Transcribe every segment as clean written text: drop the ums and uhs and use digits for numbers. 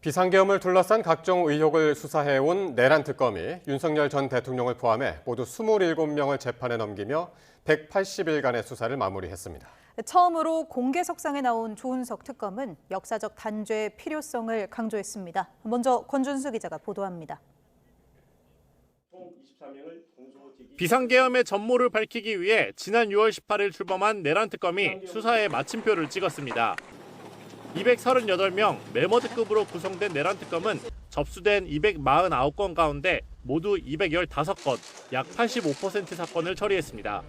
비상계엄을 둘러싼 각종 의혹을 수사해온 내란 특검이 윤석열 전 대통령을 포함해 모두 27명을 재판에 넘기며 180일간의 수사를 마무리했습니다. 처음으로 공개석상에 나온 조은석 특검은 역사적 단죄의 필요성을 강조했습니다. 먼저 권준수 기자가 보도합니다. 비상계엄의 전모를 밝히기 위해 지난 6월 18일 출범한 내란 특검이 수사에 마침표를 찍었습니다. 238명 메머드급으로 구성된 내란 특검은 접수된 249건 가운데 모두 215건, 약 85% 사건을 처리했습니다.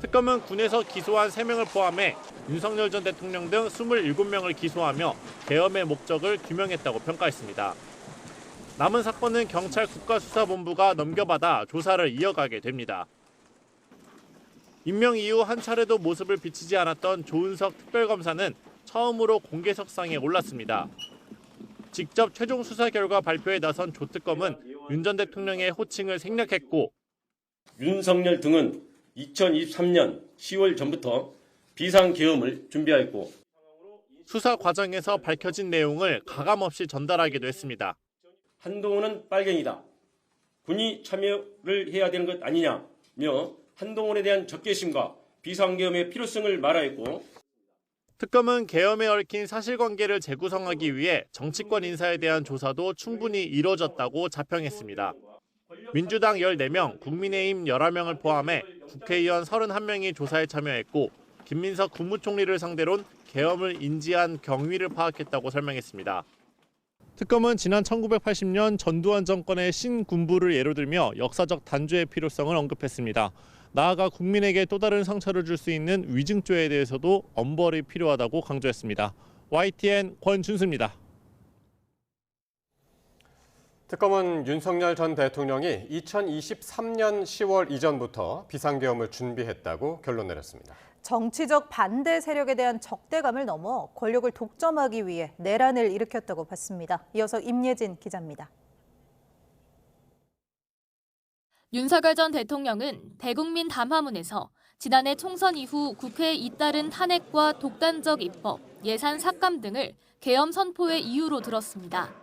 특검은 군에서 기소한 3명을 포함해 윤석열 전 대통령 등 27명을 기소하며 계엄의 목적을 규명했다고 평가했습니다. 남은 사건은 경찰 국가수사본부가 넘겨받아 조사를 이어가게 됩니다. 임명 이후 한 차례도 모습을 비치지 않았던 조은석 특별검사는 처음으로 공개석상에 올랐습니다. 직접 최종 수사 결과 발표에 나선 조 특검은 윤 전 대통령의 호칭을 생략했고 윤석열 등은 2023년 10월 전부터 비상계엄을 준비하였고 수사 과정에서 밝혀진 내용을 가감없이 전달하기도 했습니다. 한동훈은 빨갱이다. 군이 참여를 해야 되는 것 아니냐며 한동훈에 대한 적개심과 비상계엄의 필요성을 말하였고 특검은 계엄에 얽힌 사실관계를 재구성하기 위해 정치권 인사에 대한 조사도 충분히 이뤄졌다고 자평했습니다. 민주당 14명, 국민의힘 11명을 포함해 국회의원 31명이 조사에 참여했고 김민석 국무총리를 상대로는 계엄을 인지한 경위를 파악했다고 설명했습니다. 특검은 지난 1980년 전두환 정권의 신군부를 예로 들며 역사적 단죄의 필요성을 언급했습니다. 나아가 국민에게 또 다른 상처를 줄 수 있는 위증죄에 대해서도 엄벌이 필요하다고 강조했습니다. YTN 권준수입니다. 특검은 윤석열 전 대통령이 2023년 10월 이전부터 비상계엄을 준비했다고 결론 내렸습니다. 정치적 반대 세력에 대한 적대감을 넘어 권력을 독점하기 위해 내란을 일으켰다고 봤습니다. 이어서 임예진 기자입니다. 윤석열 전 대통령은 대국민 담화문에서 지난해 총선 이후 국회에 잇따른 탄핵과 독단적 입법, 예산 삭감 등을 계엄 선포의 이유로 들었습니다.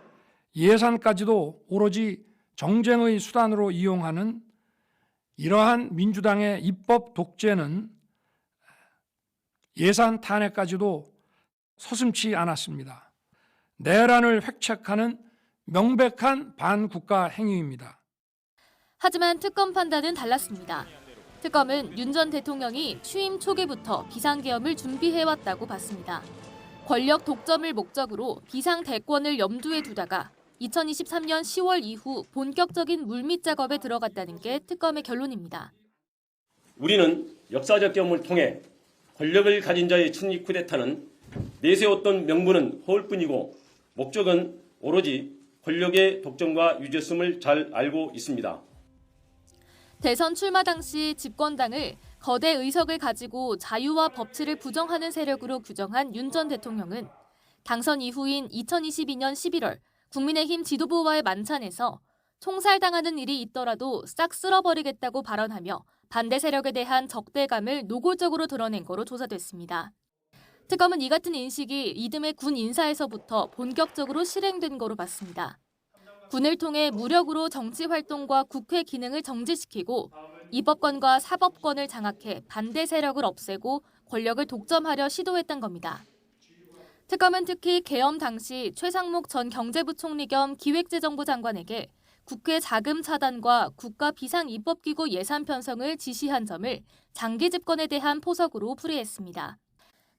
예산까지도 오로지 정쟁의 수단으로 이용하는 이러한 민주당의 입법 독재는 예산 탄핵까지도 서슴지 않았습니다. 내란을 획책하는 명백한 반국가 행위입니다. 하지만 특검 판단은 달랐습니다. 특검은 윤 전 대통령이 취임 초기부터 비상계엄을 준비해왔다고 봤습니다. 권력 독점을 목적으로 비상대권을 염두에 두다가 2023년 10월 이후 본격적인 물밑 작업에 들어갔다는 게 특검의 결론입니다. 우리는 역사적 계엄을 통해 권력을 가진 자의 충리 쿠데타는 내세웠던 명분은 허울뿐이고 목적은 오로지 권력의 독점과 유죄성을 잘 알고 있습니다. 대선 출마 당시 집권당을 거대 의석을 가지고 자유와 법치를 부정하는 세력으로 규정한 윤 전 대통령은 당선 이후인 2022년 11월 국민의힘 지도부와의 만찬에서 총살당하는 일이 있더라도 싹 쓸어버리겠다고 발언하며 반대 세력에 대한 적대감을 노골적으로 드러낸 거로 조사됐습니다. 특검은 이 같은 인식이 이듬해 군 인사에서부터 본격적으로 실행된 거로 봤습니다. 군을 통해 무력으로 정치 활동과 국회 기능을 정지시키고 입법권과 사법권을 장악해 반대 세력을 없애고 권력을 독점하려 시도했던 겁니다. 특검은 특히 계엄 당시 최상목 전 경제부총리 겸 기획재정부 장관에게 국회 자금 차단과 국가 비상입법기구 예산 편성을 지시한 점을 장기 집권에 대한 포석으로 풀이했습니다.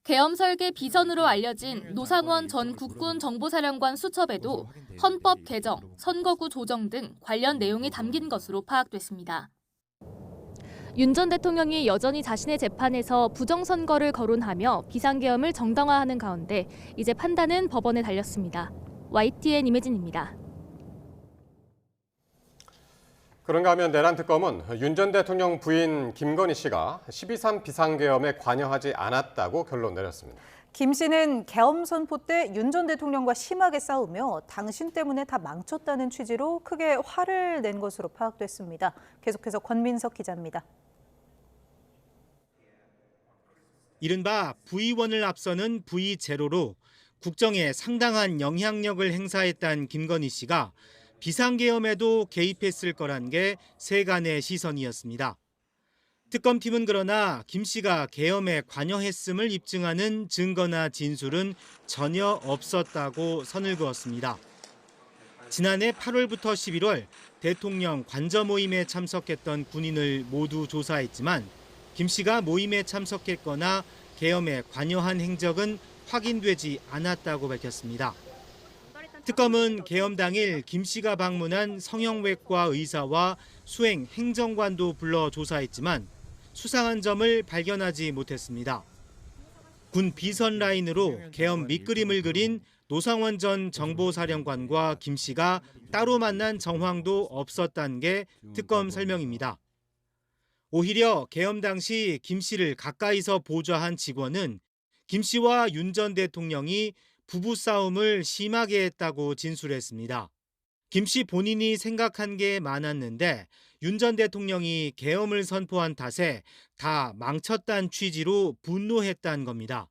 계엄 설계 비선으로 알려진 노상원 전 국군 정보사령관 수첩에도 헌법 개정, 선거구 조정 등 관련 내용이 담긴 것으로 파악됐습니다. 윤 전 대통령이 여전히 자신의 재판에서 부정선거를 거론하며 비상계엄을 정당화하는 가운데 이제 판단은 법원에 달렸습니다. YTN 임혜진입니다. 그런가 하면 내란 특검은 윤 전 대통령 부인 김건희 씨가 12.3 비상계엄에 관여하지 않았다고 결론 내렸습니다. 김 씨는 계엄 선포 때 윤 전 대통령과 심하게 싸우며 당신 때문에 다 망쳤다는 취지로 크게 화를 낸 것으로 파악됐습니다. 계속해서 권민석 기자입니다. 이른바 V1을 앞서는 V0로 국정에 상당한 영향력을 행사했다는 김건희 씨가 비상계엄에도 개입했을 거란 게 세간의 시선이었습니다. 특검팀은 그러나 김 씨가 계엄에 관여했음을 입증하는 증거나 진술은 전혀 없었다고 선을 그었습니다. 지난해 8월부터 11월 대통령 관저 모임에 참석했던 군인을 모두 조사했지만 김 씨가 모임에 참석했거나 계엄에 관여한 행적은 확인되지 않았다고 밝혔습니다. 특검은 계엄 당일 김 씨가 방문한 성형외과 의사와 수행 행정관도 불러 조사했지만 수상한 점을 발견하지 못했습니다. 군 비선 라인으로 계엄 밑그림을 그린 노상원 전 정보사령관과 김 씨가 따로 만난 정황도 없었다는 게 특검 설명입니다. 오히려 계엄 당시 김 씨를 가까이서 보좌한 직원은 김 씨와 윤 전 대통령이 부부싸움을 심하게 했다고 진술했습니다. 김 씨 본인이 생각한 게 많았는데 윤 전 대통령이 계엄을 선포한 탓에 다 망쳤다는 취지로 분노했다는 겁니다.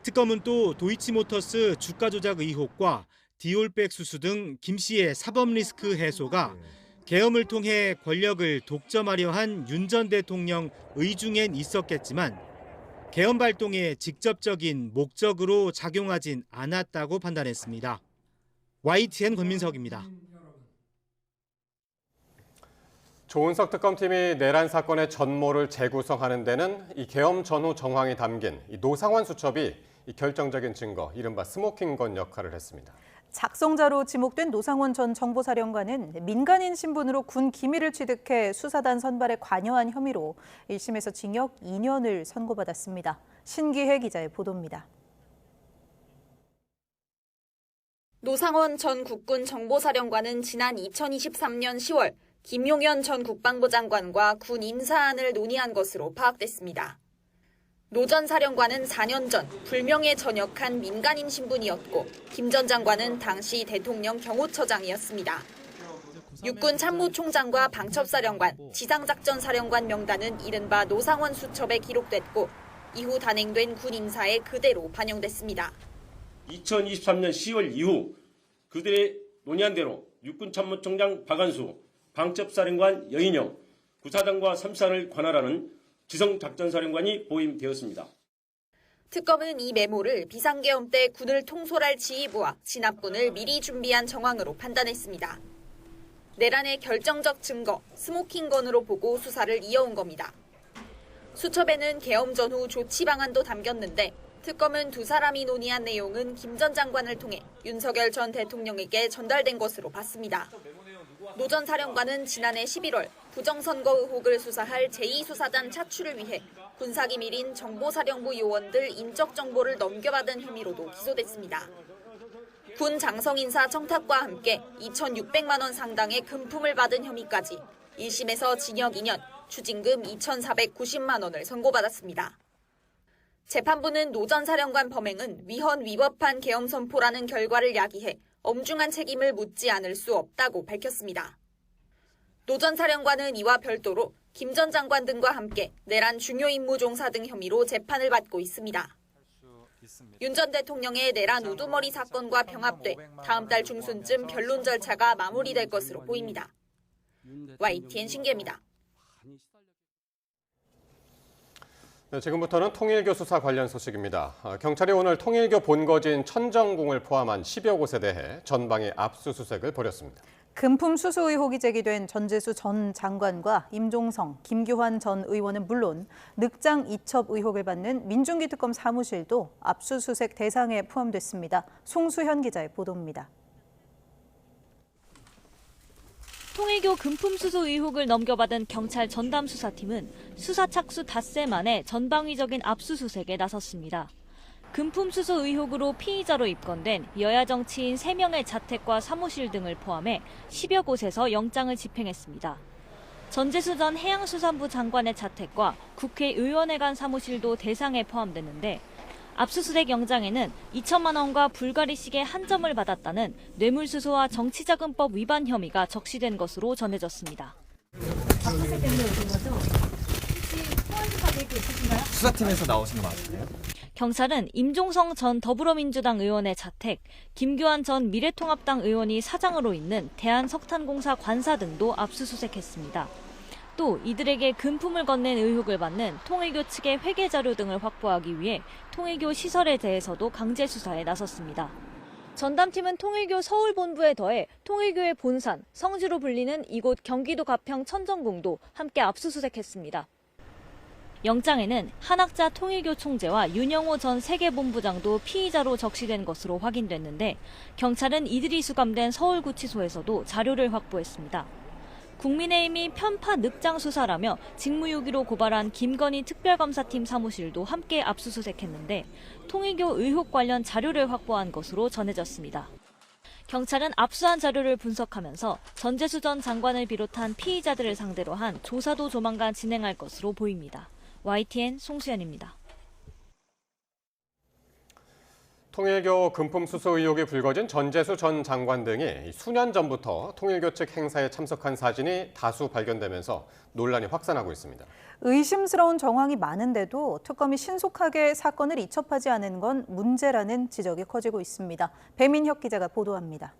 특검은 또 도이치모터스 주가 조작 의혹과 디올백 수수 등 김 씨의 사법 리스크 해소가 계엄을 통해 권력을 독점하려 한 윤 전 대통령 의중엔 있었겠지만 계엄 발동의 직접적인 목적으로 작용하진 않았다고 판단했습니다. YTN 권민석입니다. 조은석 특검팀이 내란 사건의 전모를 재구성하는 데는 이 계엄 전후 정황이 담긴 이 노상원 수첩이 이 결정적인 증거, 이른바 스모킹건 역할을 했습니다. 작성자로 지목된 노상원 전 정보사령관은 민간인 신분으로 군 기밀을 취득해 수사단 선발에 관여한 혐의로 1심에서 징역 2년을 선고받았습니다. 신기혜 기자의 보도입니다. 노상원 전 국군 정보사령관은 지난 2023년 10월 김용현 전 국방부 장관과 군 인사안을 논의한 것으로 파악됐습니다. 노 전 사령관은 4년 전 불명예 전역한 민간인 신분이었고 김 전 장관은 당시 대통령 경호처장이었습니다. 육군 참모총장과 방첩사령관, 지상작전사령관 명단은 이른바 노상원 수첩에 기록됐고 이후 단행된 군 인사에 그대로 반영됐습니다. 2023년 10월 이후 그들의 논의한 대로 육군 참모총장 박한수, 방첩사령관 여인영, 구사단과 3사를 관할하는 지성작전사령관이 보임되었습니다. 특검은 이 메모를 비상계엄 때 군을 통솔할 지휘부와 진압군을 미리 준비한 정황으로 판단했습니다. 내란의 결정적 증거, 스모킹건으로 보고 수사를 이어온 겁니다. 수첩에는 계엄 전후 조치 방안도 담겼는데 특검은 두 사람이 논의한 내용은 김 전 장관을 통해 윤석열 전 대통령에게 전달된 것으로 봤습니다. 노 전 사령관은 지난해 11월 부정선거 의혹을 수사할 제2수사단 차출을 위해 군사기밀인 정보사령부 요원들 인적 정보를 넘겨받은 혐의로도 기소됐습니다. 군 장성인사 청탁과 함께 2,600만 원 상당의 금품을 받은 혐의까지 1심에서 징역 2년, 추징금 2,490만 원을 선고받았습니다. 재판부는 노 전 사령관 범행은 위헌 위법한 계엄 선포라는 결과를 야기해 엄중한 책임을 묻지 않을 수 없다고 밝혔습니다. 노 전 사령관은 이와 별도로 김 전 장관 등과 함께 내란 중요 임무 종사 등 혐의로 재판을 받고 있습니다. 윤 전 대통령의 내란 우두머리 사건과 병합돼 다음 달 중순쯤 변론 절차가 마무리될 것으로 보입니다. YTN 신기혜입니다. 네, 지금부터는 통일교 수사 관련 소식입니다. 경찰이 오늘 통일교 본거지인 천정궁을 포함한 10여 곳에 대해 전방위 압수수색을 벌였습니다. 금품 수수 의혹이 제기된 전재수 전 장관과 임종성, 김규환 전 의원은 물론 늑장 이첩 의혹을 받는 민중기 특검 사무실도 압수수색 대상에 포함됐습니다. 송수현 기자의 보도입니다. 통일교 금품 수수 의혹을 넘겨받은 경찰 전담 수사팀은 수사 착수 닷새 만에 전방위적인 압수수색에 나섰습니다. 금품 수수 의혹으로 피의자로 입건된 여야 정치인 3명의 자택과 사무실 등을 포함해 10여 곳에서 영장을 집행했습니다. 전재수 전 해양수산부 장관의 자택과 국회의원회관 사무실도 대상에 포함됐는데 압수수색 영장에는 2천만 원과 불가리 시계 한 점을 받았다는 뇌물수수와 정치자금법 위반 혐의가 적시된 것으로 전해졌습니다. 압수수색 때문에 오신 거죠? 혹시 소환 수사 계획 있으신가요? 수사팀에서 나오신 거 맞나요? 경찰은 임종성 전 더불어민주당 의원의 자택, 김규환 전 미래통합당 의원이 사장으로 있는 대한석탄공사 관사 등도 압수수색했습니다. 또 이들에게 금품을 건넨 의혹을 받는 통일교 측의 회계 자료 등을 확보하기 위해 통일교 시설에 대해서도 강제 수사에 나섰습니다. 전담팀은 통일교 서울본부에 더해 통일교의 본산, 성지로 불리는 이곳 경기도 가평 천정궁도 함께 압수수색했습니다. 영장에는 한학자 통일교 총재와 윤영호 전 세계본부장도 피의자로 적시된 것으로 확인됐는데 경찰은 이들이 수감된 서울구치소에서도 자료를 확보했습니다. 국민의힘이 편파 늑장 수사라며 직무유기로 고발한 김건희 특별검사팀 사무실도 함께 압수수색했는데 통일교 의혹 관련 자료를 확보한 것으로 전해졌습니다. 경찰은 압수한 자료를 분석하면서 전재수 전 장관을 비롯한 피의자들을 상대로 한 조사도 조만간 진행할 것으로 보입니다. YTN 송수연입니다. 통일교 금품 수수 의혹이 불거진 전재수 전 장관 등이 수년 전부터 통일교 측 행사에 참석한 사진이 다수 발견되면서 논란이 확산하고 있습니다. 의심스러운 정황이 많은데도 특검이 신속하게 사건을 이첩하지 않은 건 문제라는 지적이 커지고 있습니다. 배민혁 기자가 보도합니다.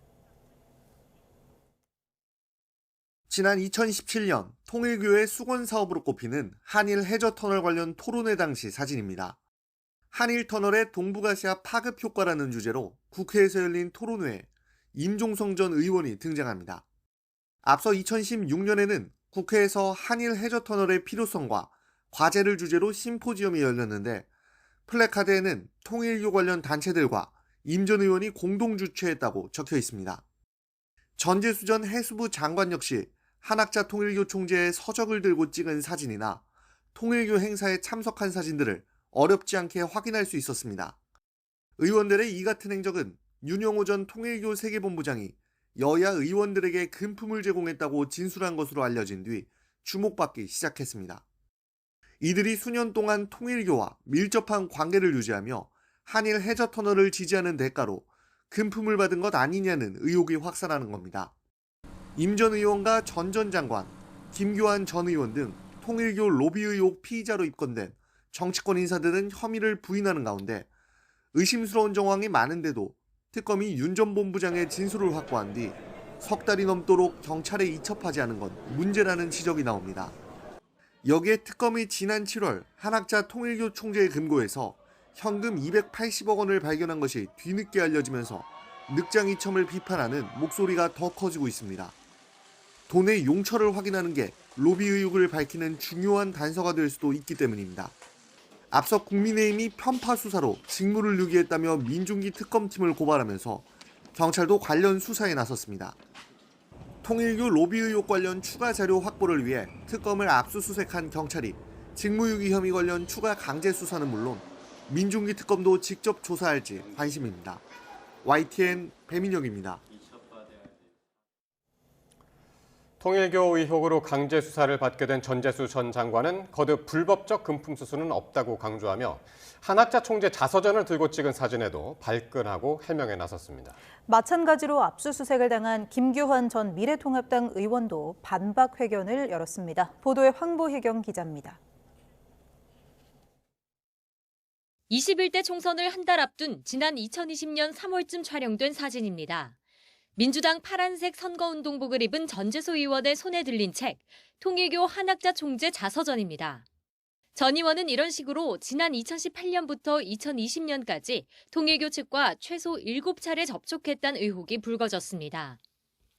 지난 2017년 통일교의 수건 사업으로 꼽히는 한일 해저터널 관련 토론회 당시 사진입니다. 한일 터널의 동북아시아 파급 효과라는 주제로 국회에서 열린 토론회에 임종성 전 의원이 등장합니다. 앞서 2016년에는 국회에서 한일 해저터널의 필요성과 과제를 주제로 심포지엄이 열렸는데 플래카드에는 통일교 관련 단체들과 임 전 의원이 공동 주최했다고 적혀 있습니다. 전재수 전 해수부 장관 역시 한학자 통일교 총재의 서적을 들고 찍은 사진이나 통일교 행사에 참석한 사진들을 어렵지 않게 확인할 수 있었습니다. 의원들의 이 같은 행적은 윤영호 전 통일교 세계본부장이 여야 의원들에게 금품을 제공했다고 진술한 것으로 알려진 뒤 주목받기 시작했습니다. 이들이 수년 동안 통일교와 밀접한 관계를 유지하며 한일 해저터널을 지지하는 대가로 금품을 받은 것 아니냐는 의혹이 확산하는 겁니다. 임 전 의원과 전 장관, 김규환 전 의원 등 통일교 로비 의혹 피의자로 입건된 정치권 인사들은 혐의를 부인하는 가운데 의심스러운 정황이 많은데도 특검이 윤 전 본부장의 진술을 확보한 뒤 석 달이 넘도록 경찰에 이첩하지 않은 건 문제라는 지적이 나옵니다. 여기에 특검이 지난 7월 한학자 통일교 총재의 금고에서 현금 280억 원을 발견한 것이 뒤늦게 알려지면서 늑장 이첨을 비판하는 목소리가 더 커지고 있습니다. 돈의 용처를 확인하는 게 로비 의혹을 밝히는 중요한 단서가 될 수도 있기 때문입니다. 앞서 국민의힘이 편파 수사로 직무를 유기했다며 민중기 특검팀을 고발하면서 경찰도 관련 수사에 나섰습니다. 통일교 로비 의혹 관련 추가 자료 확보를 위해 특검을 압수수색한 경찰이 직무유기 혐의 관련 추가 강제 수사는 물론 민중기 특검도 직접 조사할지 관심입니다. YTN 배민혁입니다. 통일교 의혹으로 강제 수사를 받게 된 전재수 전 장관은 거듭 불법적 금품 수수는 없다고 강조하며 한학자 총재 자서전을 들고 찍은 사진에도 발끈하고 해명에 나섰습니다. 마찬가지로 압수수색을 당한 김규환 전 미래통합당 의원도 반박 회견을 열었습니다. 보도에 황보혜경 기자입니다. 21대 총선을 한 달 앞둔 지난 2020년 3월쯤 촬영된 사진입니다. 민주당 파란색 선거운동복을 입은 전재수 의원의 손에 들린 책, 통일교 한학자 총재 자서전입니다. 전 의원은 이런 식으로 지난 2018년부터 2020년까지 통일교 측과 최소 7차례 접촉했다는 의혹이 불거졌습니다.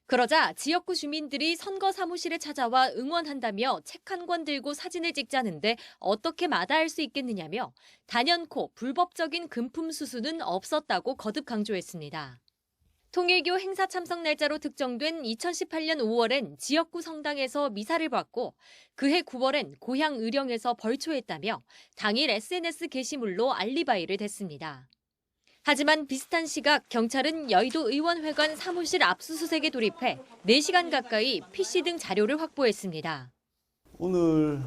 그러자 지역구 주민들이 선거 사무실에 찾아와 응원한다며 책 한 권 들고 사진을 찍자는데 어떻게 마다할 수 있겠느냐며 단연코 불법적인 금품 수수는 없었다고 거듭 강조했습니다. 통일교 행사 참석 날짜로 특정된 2018년 5월엔 지역구 성당에서 미사를 받고 그해 9월엔 고향 의령에서 벌초했다며 당일 SNS 게시물로 알리바이를 댔습니다. 하지만 비슷한 시각 경찰은 여의도 의원회관 사무실 압수수색에 돌입해 4시간 가까이 PC 등 자료를 확보했습니다. 오늘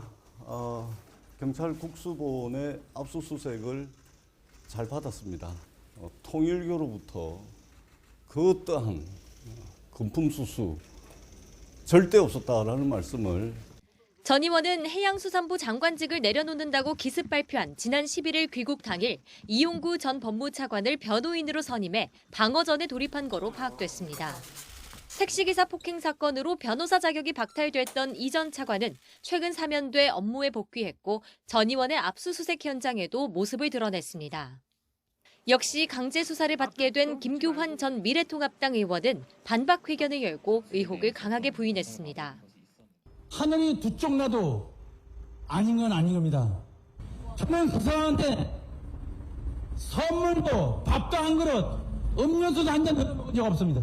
경찰 국수본의 압수수색을 잘 받았습니다. 통일교로부터 그 어떠한 금품 수수 절대 없었다라는 말씀을. 전 의원은 해양수산부 장관직을 내려놓는다고 기습 발표한 지난 11일 귀국 당일 이용구 전 법무차관을 변호인으로 선임해 방어전에 돌입한 거로 파악됐습니다. 택시기사 폭행 사건으로 변호사 자격이 박탈됐던 이 전 차관은 최근 사면돼 업무에 복귀했고 전 의원의 압수수색 현장에도 모습을 드러냈습니다. 역시 강제 수사를 받게 된 김규환 전 미래통합당 의원은 반박 회견을 열고 의혹을 강하게 부인했습니다. 하늘이 두 쪽 나도 아닌 건 아닌 겁니다. 저는 그 사람한테 선물도 밥도 한 그릇, 음료수도 한 잔 먹은 적 없습니다.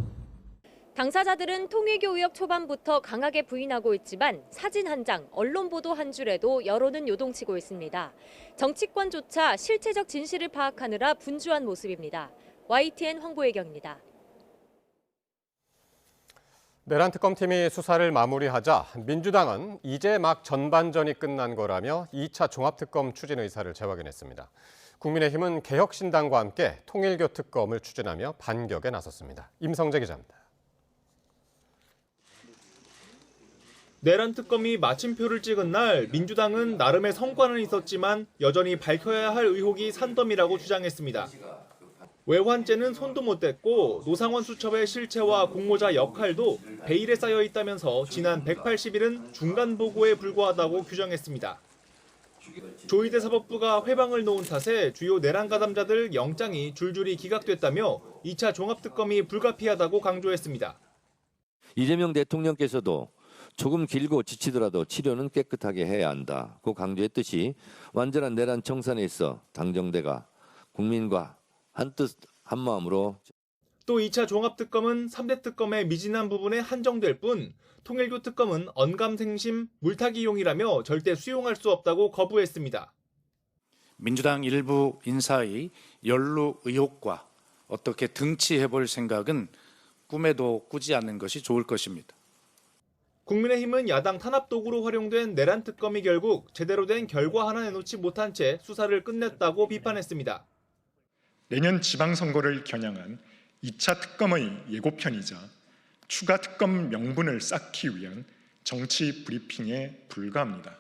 당사자들은 통일교 의혹 초반부터 강하게 부인하고 있지만 사진 한 장, 언론 보도 한 줄에도 여론은 요동치고 있습니다. 정치권조차 실체적 진실을 파악하느라 분주한 모습입니다. YTN 황보혜경입니다. 내란 특검팀이 수사를 마무리하자 민주당은 이제 막 전반전이 끝난 거라며 2차 종합특검 추진 의사를 재확인했습니다. 국민의힘은 개혁신당과 함께 통일교 특검을 추진하며 반격에 나섰습니다. 임성재 기자입니다. 내란 특검이 마침표를 찍은 날 민주당은 나름의 성과는 있었지만 여전히 밝혀야 할 의혹이 산더미라고 주장했습니다. 외환죄는 손도 못 댔고 노상원 수첩의 실체와 공모자 역할도 베일에 쌓여 있다면서 지난 180일은 중간 보고에 불과하다고 규정했습니다. 조희대 사법부가 회방을 놓은 탓에 주요 내란 가담자들 영장이 줄줄이 기각됐다며 2차 종합특검이 불가피하다고 강조했습니다. 이재명 대통령께서도 조금 길고 지치더라도 치료는 깨끗하게 해야 한다고 강조했듯이 완전한 내란 청산에 있어 당정대가 국민과 한뜻 한마음으로 또 2차 종합특검은 3대 특검의 미진한 부분에 한정될 뿐 통일교 특검은 언감생심 물타기용이라며 절대 수용할 수 없다고 거부했습니다. 민주당 일부 인사의 연루 의혹과 어떻게 등치해볼 생각은 꿈에도 꾸지 않는 것이 좋을 것입니다. 국민의힘은 야당 탄압 도구로 활용된 내란 특검이 결국 제대로 된 결과 하나 내놓지 못한 채 수사를 끝냈다고 비판했습니다. 내년 지방선거를 겨냥한 2차 특검의 예고편이자 추가 특검 명분을 쌓기 위한 정치 브리핑에 불과합니다.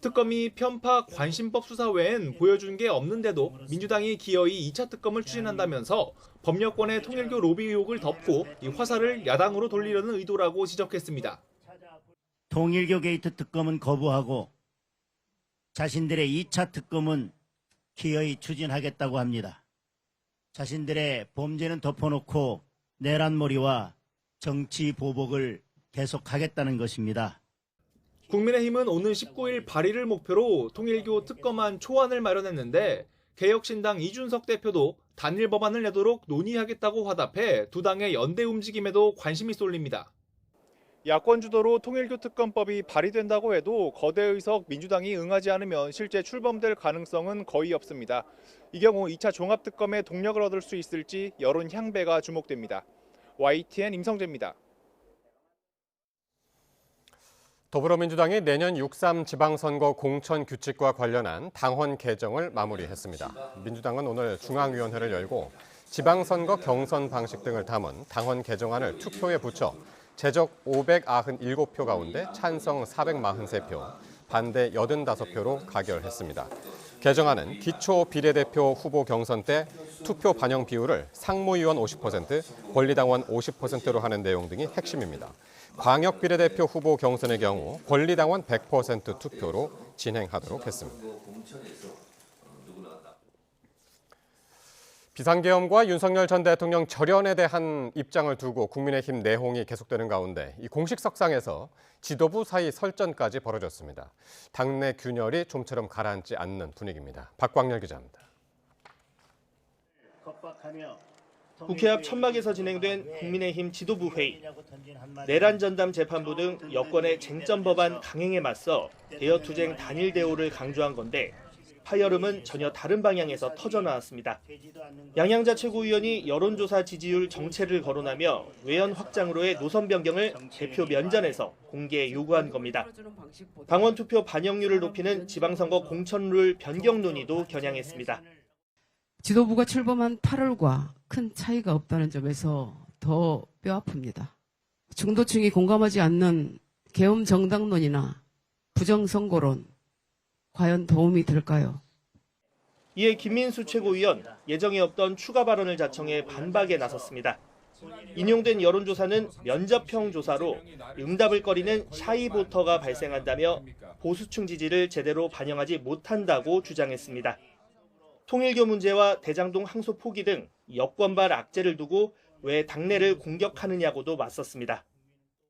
특검이 편파 관심법 수사 외엔 보여준 게 없는데도 민주당이 기어이 2차 특검을 추진한다면서 법여권의 통일교 로비 의혹을 덮고 이 화살을 야당으로 돌리려는 의도라고 지적했습니다. 통일교 게이트 특검은 거부하고 자신들의 2차 특검은 기어이 추진하겠다고 합니다. 자신들의 범죄는 덮어놓고 내란몰이와 정치 보복을 계속하겠다는 것입니다. 국민의힘은 오는 19일 발의를 목표로 통일교 특검안 초안을 마련했는데 개혁신당 이준석 대표도 단일 법안을 내도록 논의하겠다고 화답해 두 당의 연대 움직임에도 관심이 쏠립니다. 야권 주도로 통일교 특검법이 발의된다고 해도 거대 의석 민주당이 응하지 않으면 실제 출범될 가능성은 거의 없습니다. 이 경우 2차 종합특검의 동력을 얻을 수 있을지 여론 향배가 주목됩니다. YTN 임성재입니다. 더불어민주당이 내년 6.3 지방선거 공천 규칙과 관련한 당헌 개정을 마무리했습니다. 민주당은 오늘 중앙위원회를 열고 지방선거 경선 방식 등을 담은 당헌 개정안을 투표에 붙여 제적 597표 가운데 찬성 443표, 반대 85표로 가결했습니다. 개정안은 기초 비례대표 후보 경선 때 투표 반영 비율을 상무위원 50%, 권리당원 50%로 하는 내용 등이 핵심입니다. 광역 비례대표 후보 경선의 경우 권리당원 100% 투표로 진행하도록 했습니다. 비상계엄과 윤석열 전 대통령 절연에 대한 입장을 두고 국민의힘 내홍이 계속되는 가운데 이 공식석상에서 지도부 사이 설전까지 벌어졌습니다. 당내 균열이 좀처럼 가라앉지 않는 분위기입니다. 박광열 기자입니다. 국회 앞 천막에서 진행된 국민의힘 지도부 회의. 내란 전담 재판부 등 여권의 쟁점 법안 강행에 맞서 대여투쟁 단일 대오를 강조한 건데 파열음은 전혀 다른 방향에서 터져나왔습니다. 양양자 최고위원이 여론조사 지지율 정체를 거론하며 외연 확장으로의 노선 변경을 대표 면전에서 공개 요구한 겁니다. 당원 투표 반영률을 높이는 지방선거 공천룰 변경 논의도 겨냥했습니다. 지도부가 출범한 8월과 큰 차이가 없다는 점에서 더 뼈아픕니다. 중도층이 공감하지 않는 계엄 정당론이나 부정선거론 과연 도움이 될까요? 이에 김민수 최고위원 예정에 없던 추가 발언을 자청해 반박에 나섰습니다. 인용된 여론조사는 면접형 조사로 응답을 꺼리는 샤이보터가 발생한다며 보수층 지지를 제대로 반영하지 못한다고 주장했습니다. 통일교 문제와 대장동 항소 포기 등 여권발 악재를 두고 왜 당내를 공격하느냐고도 맞섰습니다.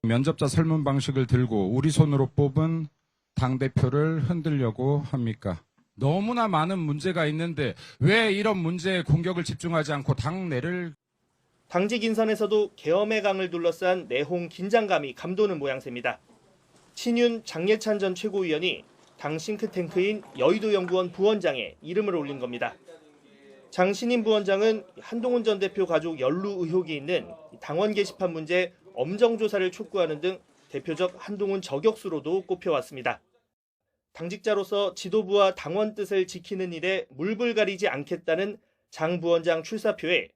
면접자 설문 방식을 들고 우리 손으로 뽑은 당대표를 흔들려고 합니까? 너무나 많은 문제가 있는데 왜 이런 문제에 공격을 집중하지 않고 당내를 당직 인선에서도 계엄의 강을 둘러싼 내홍 긴장감이 감도는 모양새입니다. 친윤 장예찬 전 최고위원이 당 싱크탱크인 여의도연구원 부원장에 이름을 올린 겁니다. 장 신임 부원장은 한동훈 전 대표 가족 연루 의혹이 있는 당원 게시판 문제 엄정조사를 촉구하는 등 대표적 한동훈 저격수로도 꼽혀왔습니다. 당직자로서 지도부와 당원 뜻을 지키는 일에 물불 가리지 않겠다는 장 부원장 출사표에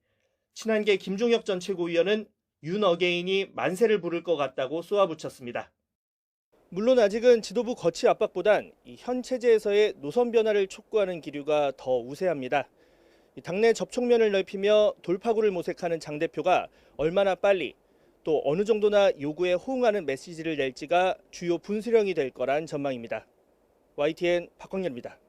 친한계 김종혁 전 최고위원은 윤 어게인이 만세를 부를 것 같다고 쏘아붙였습니다. 물론 아직은 지도부 거치 압박보단 현 체제에서의 노선 변화를 촉구하는 기류가 더 우세합니다. 당내 접촉면을 넓히며 돌파구를 모색하는 장 대표가 얼마나 빨리 또 어느 정도나 요구에 호응하는 메시지를 낼지가 주요 분수령이 될 거란 전망입니다. YTN 박광렬입니다.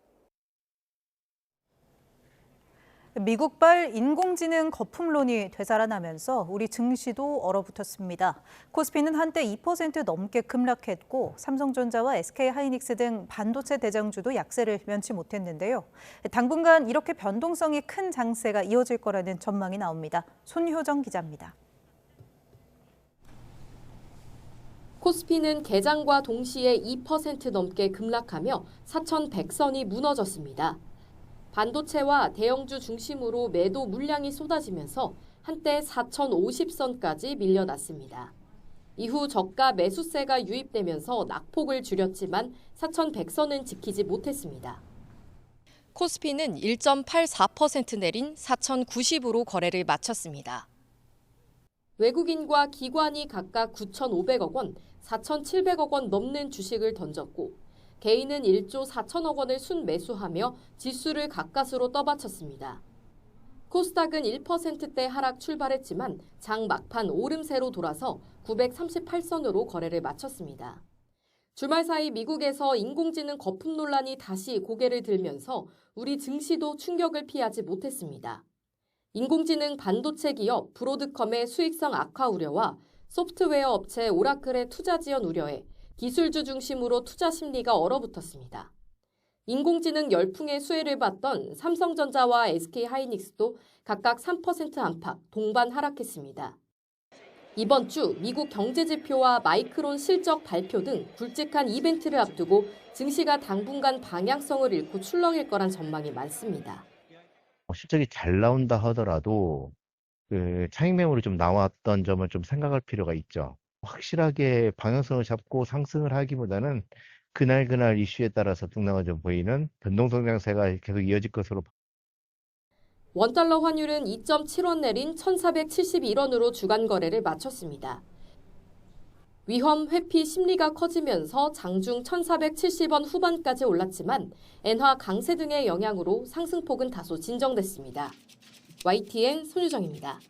미국발 인공지능 거품론이 되살아나면서 우리 증시도 얼어붙었습니다. 코스피는 한때 2% 넘게 급락했고 삼성전자와 SK하이닉스 등 반도체 대장주도 약세를 면치 못했는데요. 당분간 이렇게 변동성이 큰 장세가 이어질 거라는 전망이 나옵니다. 손효정 기자입니다. 코스피는 개장과 동시에 2% 넘게 급락하며 4,100선이 무너졌습니다. 반도체와 대형주 중심으로 매도 물량이 쏟아지면서 한때 4,050선까지 밀려났습니다. 이후 저가 매수세가 유입되면서 낙폭을 줄였지만 4,100선은 지키지 못했습니다. 코스피는 1.84% 내린 4,090으로 거래를 마쳤습니다. 외국인과 기관이 각각 9,500억 원, 4,700억 원 넘는 주식을 던졌고 개인은 1조 4천억 원을 순매수하며 지수를 가까스로 떠받쳤습니다. 코스닥은 1%대 하락 출발했지만 장 막판 오름세로 돌아서 938선으로 거래를 마쳤습니다. 주말 사이 미국에서 인공지능 거품 논란이 다시 고개를 들면서 우리 증시도 충격을 피하지 못했습니다. 인공지능 반도체 기업 브로드컴의 수익성 악화 우려와 소프트웨어 업체 오라클의 투자 지연 우려에 기술주 중심으로 투자 심리가 얼어붙었습니다. 인공지능 열풍의 수혜를 받던 삼성전자와 SK하이닉스도 각각 3% 안팎 동반 하락했습니다. 이번 주 미국 경제지표와 마이크론 실적 발표 등 굵직한 이벤트를 앞두고 증시가 당분간 방향성을 잃고 출렁일 거란 전망이 많습니다. 실적이 잘 나온다 하더라도 차익 매물이 좀 나왔던 점을 좀 생각할 필요가 있죠. 확실하게 방향성을 잡고 상승을 하기보다는 그날 이슈에 따라서 등락을 좀 보이는 변동성장세가 계속 이어질 것으로. 원달러 환율은 2.7원 내린 1,471원으로 주간 거래를 마쳤습니다. 위험 회피 심리가 커지면서 장중 1,470원 후반까지 올랐지만 엔화 강세 등의 영향으로 상승폭은 다소 진정됐습니다. YTN 손유정입니다.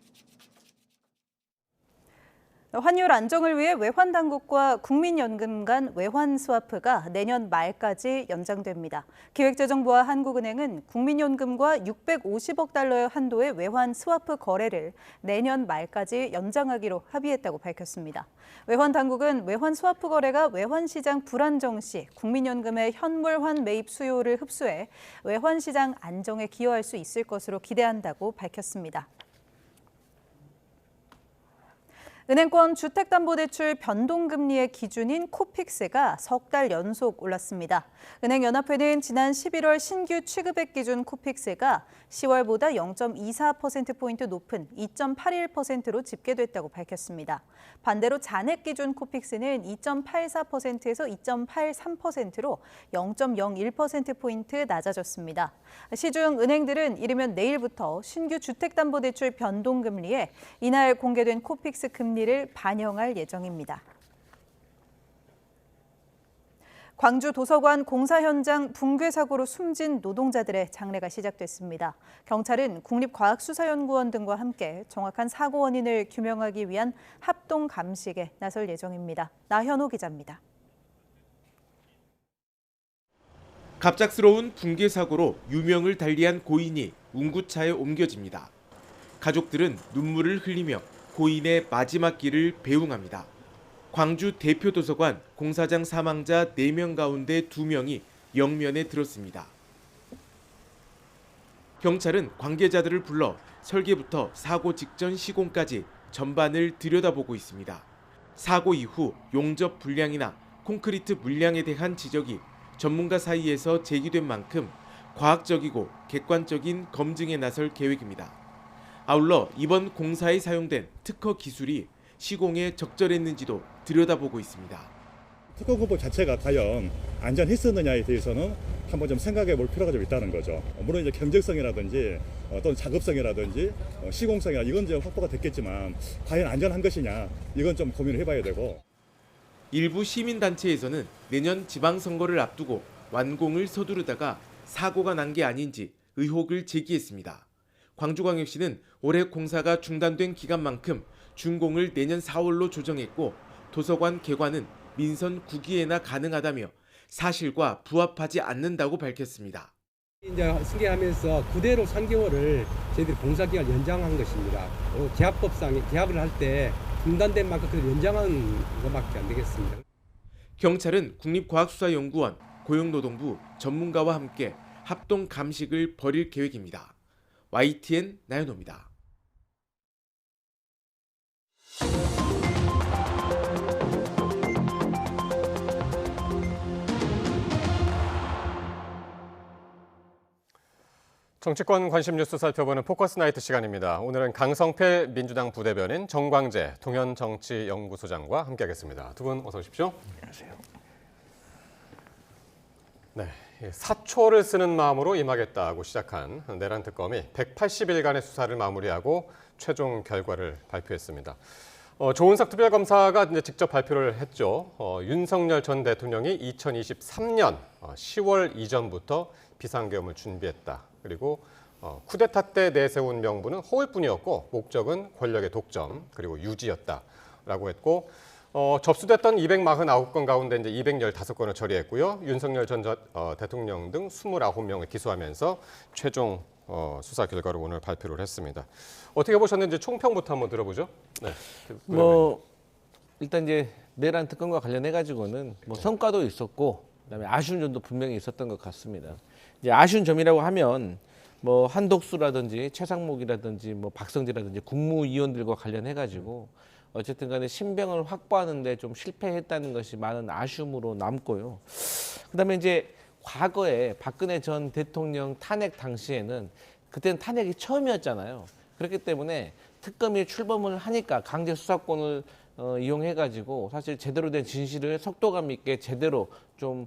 환율 안정을 위해 외환당국과 국민연금 간 외환 스와프가 내년 말까지 연장됩니다. 기획재정부와 한국은행은 국민연금과 650억 달러의 한도의 외환 스와프 거래를 내년 말까지 연장하기로 합의했다고 밝혔습니다. 외환당국은 외환 스와프 거래가 외환시장 불안정 시 국민연금의 현물환 매입 수요를 흡수해 외환시장 안정에 기여할 수 있을 것으로 기대한다고 밝혔습니다. 은행권 주택담보대출 변동금리의 기준인 코픽스가 석 달 연속 올랐습니다. 은행연합회는 지난 11월 신규 취급액 기준 코픽스가 10월보다 0.24%포인트 높은 2.81%로 집계됐다고 밝혔습니다. 반대로 잔액 기준 코픽스는 2.84%에서 2.83%로 0.01%포인트 낮아졌습니다. 시중 은행들은 이르면 내일부터 신규 주택담보대출 변동금리에 이날 공개된 코픽스 금리를 반영할 예정입니다. 광주 도서관 공사 현장 붕괴 사고로 숨진 노동자들의 장례가 시작됐습니다. 경찰은 국립과학수사연구원 등과 함께 정확한 사고 원인을 규명하기 위한 합동 감식에 나설 예정입니다. 나현호 기자입니다. 갑작스러운 붕괴 사고로 유명을 달리한 고인이 운구차에 옮겨집니다. 가족들은 눈물을 흘리며 고인의 마지막 길을 배웅합니다. 광주 대표도서관 공사장 사망자 4명 가운데 2명이 영면에 들었습니다. 경찰은 관계자들을 불러 설계부터 사고 직전 시공까지 전반을 들여다보고 있습니다. 사고 이후 용접 분량이나 콘크리트 물량에 대한 지적이 전문가 사이에서 제기된 만큼 과학적이고 객관적인 검증에 나설 계획입니다. 아울러 이번 공사에 사용된 특허 기술이 시공에 적절했는지도 들여다보고 있습니다. 특허 공법 자체가 과연 안전했었느냐에 대해서는 한번 좀 생각해 볼 필요가 좀 있다는 거죠. 물론 이제 경제성이라든지 또는 작업성이라든지 시공성이나 이건 이제 확보가 됐겠지만 과연 안전한 것이냐 이건 좀 고민을 해봐야 되고. 일부 시민단체에서는 내년 지방선거를 앞두고 완공을 서두르다가 사고가 난 게 아닌지 의혹을 제기했습니다. 광주광역시는 올해 공사가 중단된 기간만큼 준공을 내년 4월로 조정했고 도서관 개관은 민선 9기에나 가능하다며 사실과 부합하지 않는다고 밝혔습니다. 이제 승계하면서 그대로 3개월을 저희들이 공사기간을 연장한 것입니다. 계약법상 계약을 할 때 중단된 만큼 그대로 연장한 것밖에 안 되겠습니다. 경찰은 국립과학수사연구원, 고용노동부 전문가와 함께 합동 감식을 벌일 계획입니다. YTN 나연호입니다. 정치권 관심 뉴스 살펴보는 포커스 나이트 시간입니다. 오늘은 강성필 민주당 부대변인, 정광재 동현정치연구소장과 함께하겠습니다. 두 분 어서 오십시오. 안녕하세요. 네, 사초를 쓰는 마음으로 임하겠다고 시작한 내란 특검이 180일간의 수사를 마무리하고 최종 결과를 발표했습니다. 조은석 특별검사가 이제 직접 발표를 했죠. 윤석열 전 대통령이 2023년 10월 이전부터 비상계엄을 준비했다. 그리고 쿠데타 때 내세운 명분은 허울뿐이었고 목적은 권력의 독점 그리고 유지였다라고 했고 접수됐던 249건 가운데 이제 215건을 처리했고요. 윤석열 전 대통령 등 29명을 기소하면서 최종 수사 결과를 오늘 발표를 했습니다. 어떻게 보셨는지 총평부터 한번 들어보죠. 네. 일단 이제 내란 특검과 관련해 가지고는 성과도 있었고 그다음에 아쉬운 점도 분명히 있었던 것 같습니다. 이제 아쉬운 점이라고 하면 한독수라든지 최상목이라든지 박성재라든지 국무위원들과 관련해 가지고 어쨌든 간에 신병을 확보하는데 좀 실패했다는 것이 많은 아쉬움으로 남고요. 그다음에 이제 과거에 박근혜 전 대통령 탄핵 당시에는 그때는 탄핵이 처음이었잖아요. 그렇기 때문에 특검이 출범을 하니까 강제 수사권을 이용해 가지고 사실 제대로 된 진실을 속도감 있게 제대로 좀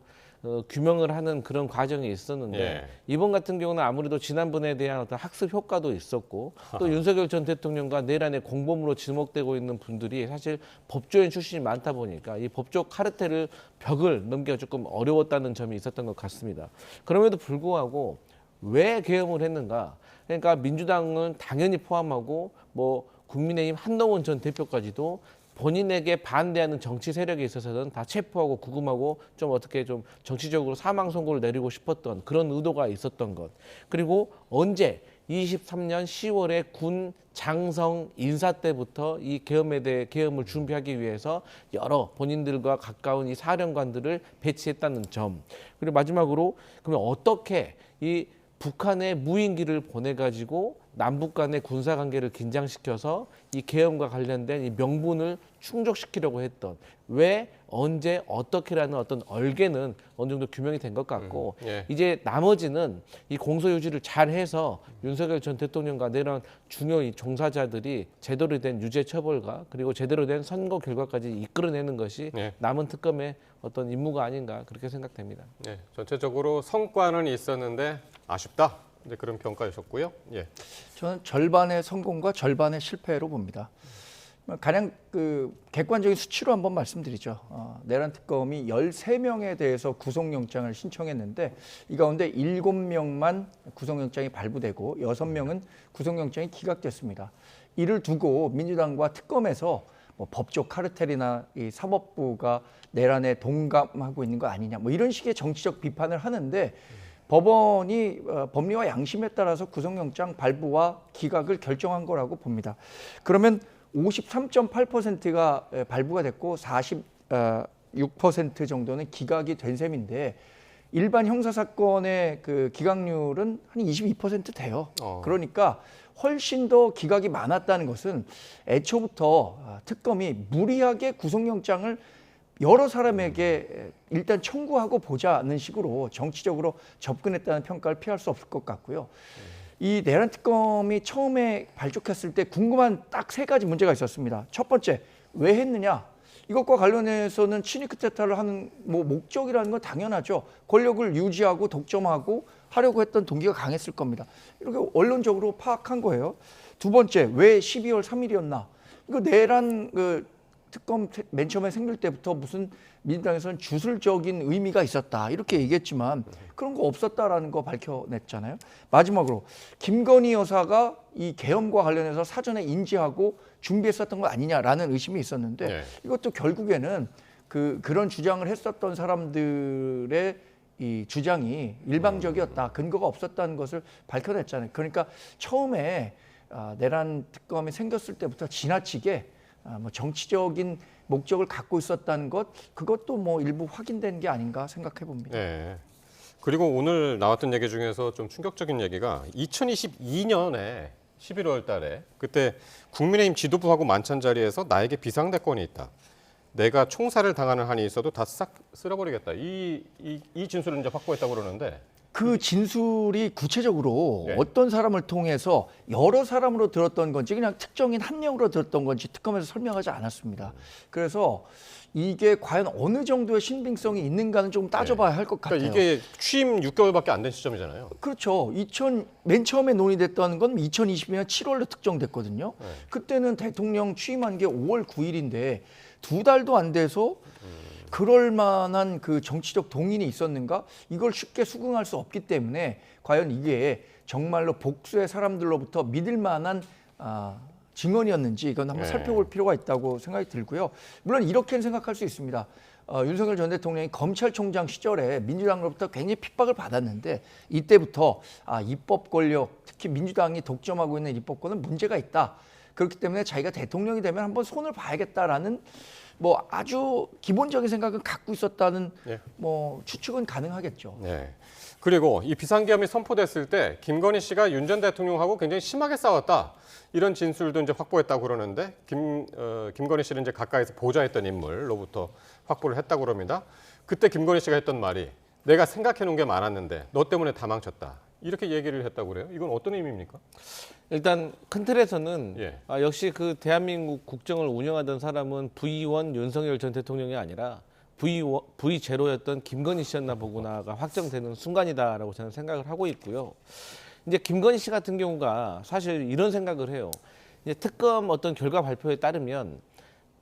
규명을 하는 그런 과정이 있었는데 예. 이번 같은 경우는 아무래도 지난번에 대한 어떤 학습 효과도 있었고 또 윤석열 전 대통령과 내란의 공범으로 지목되고 있는 분들이 사실 법조인 출신이 많다 보니까 이 법조 카르텔을 벽을 넘기가 조금 어려웠다는 점이 있었던 것 같습니다. 그럼에도 불구하고 왜 계엄을 했는가? 그러니까 민주당은 당연히 포함하고 국민의힘 한동훈 전 대표까지도 본인에게 반대하는 정치 세력에 있어서는 다 체포하고 구금하고 좀 어떻게 좀 정치적으로 사망 선고를 내리고 싶었던 그런 의도가 있었던 것. 그리고 언제 23년 10월에 군 장성 인사 때부터 이 계엄에 대해 계엄을 준비하기 위해서 여러 본인들과 가까운 이 사령관들을 배치했다는 점. 그리고 마지막으로 그러면 어떻게 이 북한의 무인기를 보내가지고 남북 간의 군사 관계를 긴장시켜서 이 계엄과 관련된 이 명분을 충족시키려고 했던 왜 언제 어떻게라는 어떤 얼개는 어느 정도 규명이 된 것 같고 예. 이제 나머지는 이 공소유지를 잘 해서 윤석열 전 대통령과 내란 중요 이 종사자들이 제대로 된 유죄 처벌과 그리고 제대로 된 선거 결과까지 이끌어내는 것이 예. 남은 특검의 어떤 임무가 아닌가 그렇게 생각됩니다. 네, 전체적으로 성과는 있었는데 아쉽다. 이제 그런 평가이셨고요. 예. 저는 절반의 성공과 절반의 실패로 봅니다. 가장 그 객관적인 수치로 한번 말씀드리죠. 내란 특검이 13명에 대해서 구속영장을 신청했는데 이 가운데 7명만 구속영장이 발부되고 6명은 구속영장이 기각됐습니다. 이를 두고 민주당과 특검에서 뭐 법조 카르텔이나 이 사법부가 내란에 동감하고 있는 거 아니냐 뭐 이런 식의 정치적 비판을 하는데 법원이 법리와 양심에 따라서 구속영장 발부와 기각을 결정한 거라고 봅니다. 그러면 53.8%가 발부가 됐고 46% 정도는 기각이 된 셈인데 일반 형사사건의 그 기각률은 한 22% 돼요. 그러니까 훨씬 더 기각이 많았다는 것은 애초부터 특검이 무리하게 구속영장을 여러 사람에게 일단 청구하고 보자는 식으로 정치적으로 접근했다는 평가를 피할 수 없을 것 같고요. 이 내란 특검이 처음에 발족했을 때 궁금한 딱 3가지 문제가 있었습니다. 첫 번째, 왜 했느냐? 이것과 관련해서는 친위 쿠데타를 하는 뭐 목적이라는 건 당연하죠. 권력을 유지하고 독점하고 하려고 했던 동기가 강했을 겁니다. 이렇게 원론적으로 파악한 거예요. 두 번째, 왜 12월 3일이었나? 이거 내란 특검 맨 처음에 생길 때부터 무슨 민주당에서는 주술적인 의미가 있었다 이렇게 얘기했지만 그런 거 없었다라는 거 밝혀냈잖아요. 마지막으로 김건희 여사가 이 계엄과 관련해서 사전에 인지하고 준비했었던 거 아니냐라는 의심이 있었는데 네. 이것도 결국에는 그런 주장을 했었던 사람들의 이 주장이 일방적이었다, 근거가 없었다는 것을 밝혀냈잖아요. 그러니까 처음에 내란 특검이 생겼을 때부터 지나치게 뭐 정치적인 목적을 갖고 있었다는 것, 그것도 뭐 일부 확인된 게 아닌가 생각해 봅니다. 네. 그리고 오늘 나왔던 얘기 중에서 좀 충격적인 얘기가 2022년에 11월 달에 그때 국민의힘 지도부하고 만찬 자리에서 나에게 비상대권이 있다. 내가 총살을 당하는 한이 있어도 다 싹 쓸어버리겠다. 이 진술을 이제 확보했다고 그러는데 그 진술이 구체적으로 네. 어떤 사람을 통해서 여러 사람으로 들었던 건지 그냥 특정인 한 명으로 들었던 건지 특검에서 설명하지 않았습니다. 그래서 이게 과연 어느 정도의 신빙성이 있는가는 좀 따져봐야 할 것 같아요. 그러니까 이게 취임 6개월밖에 안 된 시점이잖아요. 그렇죠. 맨 처음에 논의됐던 건 2022년 7월로 특정됐거든요. 네. 그때는 대통령 취임한 게 5월 9일인데 2달도 안 돼서 그럴 만한 그 정치적 동인이 있었는가? 이걸 쉽게 수긍할 수 없기 때문에 과연 이게 정말로 복수의 사람들로부터 믿을 만한 증언이었는지 이건 한번 살펴볼 필요가 있다고 생각이 들고요. 물론 이렇게는 생각할 수 있습니다. 윤석열 전 대통령이 검찰총장 시절에 민주당으로부터 굉장히 핍박을 받았는데 이때부터 입법 권력, 특히 민주당이 독점하고 있는 입법권은 문제가 있다. 그렇기 때문에 자기가 대통령이 되면 한번 손을 봐야겠다라는 뭐 아주 기본적인 생각은 갖고 있었다는 뭐 추측은 가능하겠죠. 네. 그리고 이 비상계엄이 선포됐을 때 김건희 씨가 윤 전 대통령하고 굉장히 심하게 싸웠다. 이런 진술도 이제 확보했다고 그러는데 김건희 씨를 이제 가까이서 보좌했던 인물로부터 확보를 했다고 그럽니다. 그때 김건희 씨가 했던 말이 내가 생각해 놓은 게 많았는데 너 때문에 다 망쳤다. 이렇게 얘기를 했다고 그래요. 이건 어떤 의미입니까? 일단 큰 틀에서는 역시 그 대한민국 국정을 운영하던 사람은 V1 윤석열 전 대통령이 아니라 V0였던 김건희 씨였나 보구나가 확정되는 순간이다라고 저는 생각을 하고 있고요. 이제 김건희 씨 같은 경우가 사실 이런 생각을 해요. 이제 특검 어떤 결과 발표에 따르면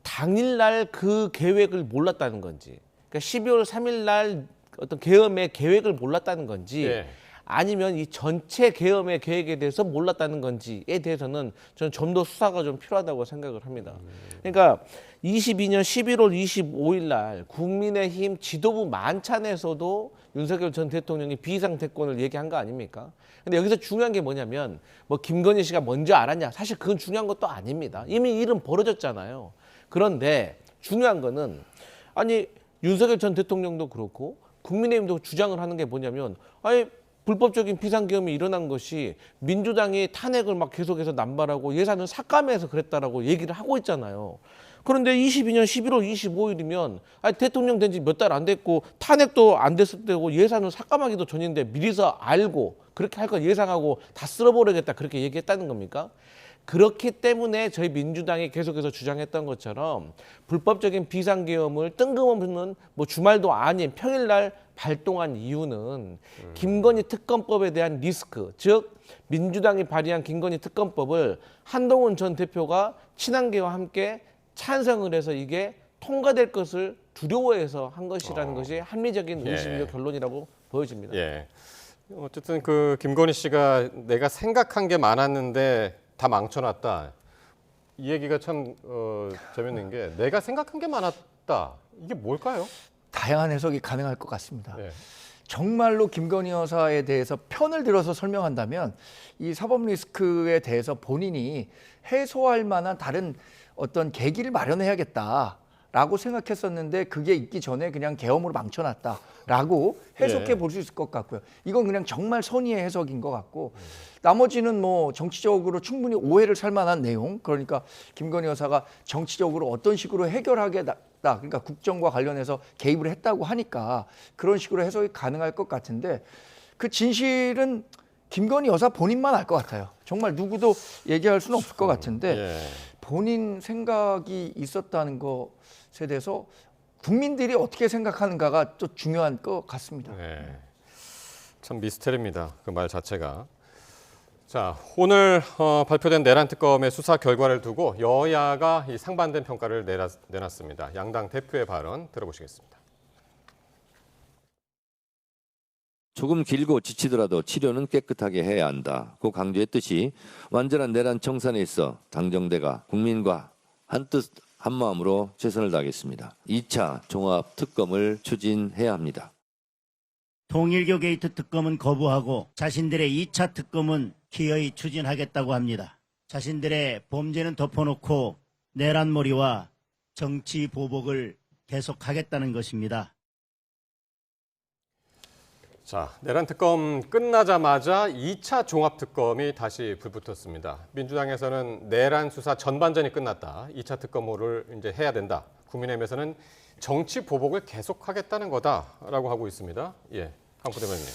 당일날 그 계획을 몰랐다는 건지, 그러니까 12월 3일 날 어떤 계엄의 계획을 몰랐다는 건지, 아니면 이 전체 계엄의 계획에 대해서 몰랐다는 건지에 대해서는 저는 좀 더 수사가 좀 필요하다고 생각을 합니다. 그러니까 22년 11월 25일 날 국민의힘 지도부 만찬에서도 윤석열 전 대통령이 비상대권을 얘기한 거 아닙니까? 근데 여기서 중요한 게 뭐냐면 뭐 김건희 씨가 먼저 알았냐? 사실 그건 중요한 것도 아닙니다. 이미 일은 벌어졌잖아요. 그런데 중요한 거는 아니 윤석열 전 대통령도 그렇고 국민의힘도 주장을 하는 게 뭐냐면 아니 불법적인 비상계엄이 일어난 것이 민주당이 탄핵을 막 계속해서 남발하고 예산을 삭감해서 그랬다라고 얘기를 하고 있잖아요. 그런데 22년 11월 25일이면 아니 대통령 된 지 몇 달 안 됐고 탄핵도 안 됐을 때고 예산을 삭감하기도 전인데 미리서 알고 그렇게 할 거 예상하고 다 쓸어버리겠다 그렇게 얘기했다는 겁니까? 그렇기 때문에 저희 민주당이 계속해서 주장했던 것처럼 불법적인 비상계엄을 뜬금없는 뭐 주말도 아닌 평일날 발동한 이유는 김건희 특검법에 대한 리스크, 즉 민주당이 발의한 김건희 특검법을 한동훈 전 대표가 친한계와 함께 찬성을 해서 이게 통과될 것을 두려워해서 한 것이라는 것이 합리적인 의심이고 결론이라고 보여집니다. 예. 어쨌든 그 김건희 씨가 내가 생각한 게 많았는데 다 망쳐놨다. 이 얘기가 참 재밌는 게 내가 생각한 게 많았다. 이게 뭘까요? 다양한 해석이 가능할 것 같습니다. 정말로 김건희 여사에 대해서 편을 들어서 설명한다면 이 사법 리스크에 대해서 본인이 해소할 만한 다른 어떤 계기를 마련해야겠다라고 생각했었는데 그게 있기 전에 그냥 계엄으로 망쳐놨다라고 해석해 볼 수 있을 것 같고요. 이건 그냥 정말 선의의 해석인 것 같고 나머지는 뭐 정치적으로 충분히 오해를 살 만한 내용, 그러니까 김건희 여사가 정치적으로 어떤 식으로 해결하겠다, 그러니까 국정과 관련해서 개입을 했다고 하니까 그런 식으로 해석이 가능할 것 같은데 그 진실은 김건희 여사 본인만 알 것 같아요. 정말 누구도 얘기할 수는 없을 것 같은데 본인 생각이 있었다는 것에 대해서 국민들이 어떻게 생각하는가가 또 중요한 것 같습니다. 참 미스터리입니다. 그 말 자체가. 자, 오늘 발표된 내란 특검의 수사 결과를 두고 여야가 이 상반된 평가를 내놨습니다. 양당 대표의 발언 들어보시겠습니다. 조금 길고 지치더라도 치료는 깨끗하게 해야 한다고 강조했듯이 완전한 내란 청산에 있어 당정대가 국민과 한뜻 한마음으로 최선을 다하겠습니다. 2차 종합 특검을 추진해야 합니다. 통일교 게이트 특검은 거부하고 자신들의 2차 특검은 기어이 추진하겠다고 합니다. 자신들의 범죄는 덮어놓고 내란몰이와 정치 보복을 계속하겠다는 것입니다. 자, 내란 특검 끝나자마자 2차 종합 특검이 다시 불붙었습니다. 민주당에서는 내란 수사 전반전이 끝났다. 2차 특검을 이제 해야 된다. 국민의힘에서는 정치 보복을 계속하겠다는 거다라고 하고 있습니다. 예, 강 부대변인님.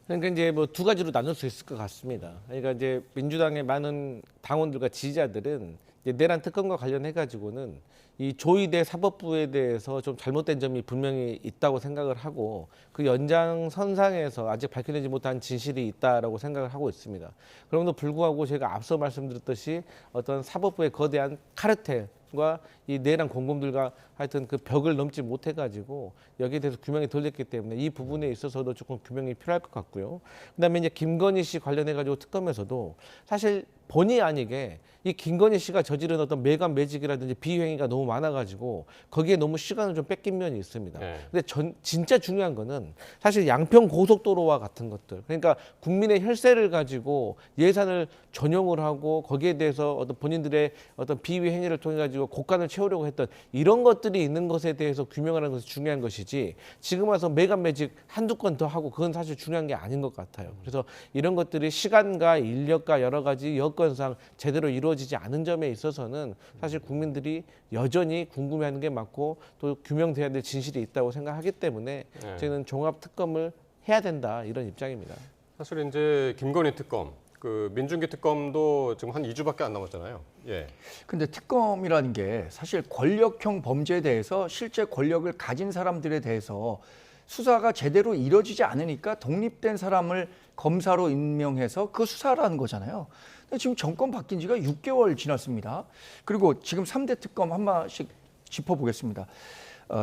그러니까 이제 뭐 두 가지로 나눌 수 있을 것 같습니다. 그러니까 이제 민주당의 많은 당원들과 지지자들은 이제 내란 특검과 관련해 가지고는 이 조희대 사법부에 대해서 좀 잘못된 점이 분명히 있다고 생각을 하고 그 연장선상에서 아직 밝혀내지 못한 진실이 있다라고 생각을 하고 있습니다. 그럼에도 불구하고 제가 앞서 말씀드렸듯이 어떤 사법부의 거대한 카르텔과 이 내란 공범들과 하여튼 그 벽을 넘지 못해가지고 여기에 대해서 규명이 덜 됐기 때문에 이 부분에 있어서도 조금 규명이 필요할 것 같고요. 그다음에 이제 김건희 씨 관련해가지고 특검에서도 사실 본의 아니게 이 김건희 씨가 저지른 어떤 매감 매직이라든지 비행위가 너무 많아가지고 거기에 너무 시간을 좀 뺏긴 면이 있습니다. 근데 진짜 중요한 거는 사실 양평 고속도로와 같은 것들, 그러니까 국민의 혈세를 가지고 예산을 전용을 하고 거기에 대해서 어떤 본인들의 어떤 비위 행위를 통해 가지고 곳간을 채우려고 했던 이런 것들이 있는 것에 대해서 규명하는 것이 중요한 것이지 지금 와서 매감 매직 한두 건 더 하고 그건 사실 중요한 게 아닌 것 같아요. 그래서 이런 것들이 시간과 인력과 여러 가지 여건상 제대로 이루어지지 않은 점에 있어서는 사실 국민들이 여전히 궁금해하는 게 맞고 또 규명돼야 될 진실이 있다고 생각하기 때문에 저희는 종합 특검을 해야 된다 이런 입장입니다. 사실 이제 김건희 특검, 그 민중기 특검도 지금 한 2주밖에 안 남았잖아요. 예. 근데 특검이라는 게 사실 권력형 범죄에 대해서 실제 권력을 가진 사람들에 대해서 수사가 제대로 이루어지지 않으니까 독립된 사람을 검사로 임명해서 그 수사를 하는 거잖아요. 근데 지금 정권 바뀐 지가 6개월 지났습니다. 그리고 지금 3대 특검 한 번씩 짚어보겠습니다.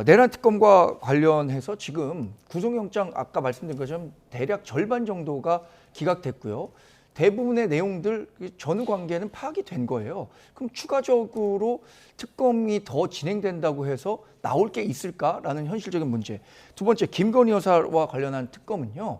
내란 특검과 관련해서 지금 구속영장 아까 말씀드린 것처럼 대략 절반 정도가 기각됐고요. 대부분의 내용들 전후 관계는 파악이 된 거예요. 그럼 추가적으로 특검이 더 진행된다고 해서 나올 게 있을까라는 현실적인 문제. 두 번째, 김건희 여사와 관련한 특검은요.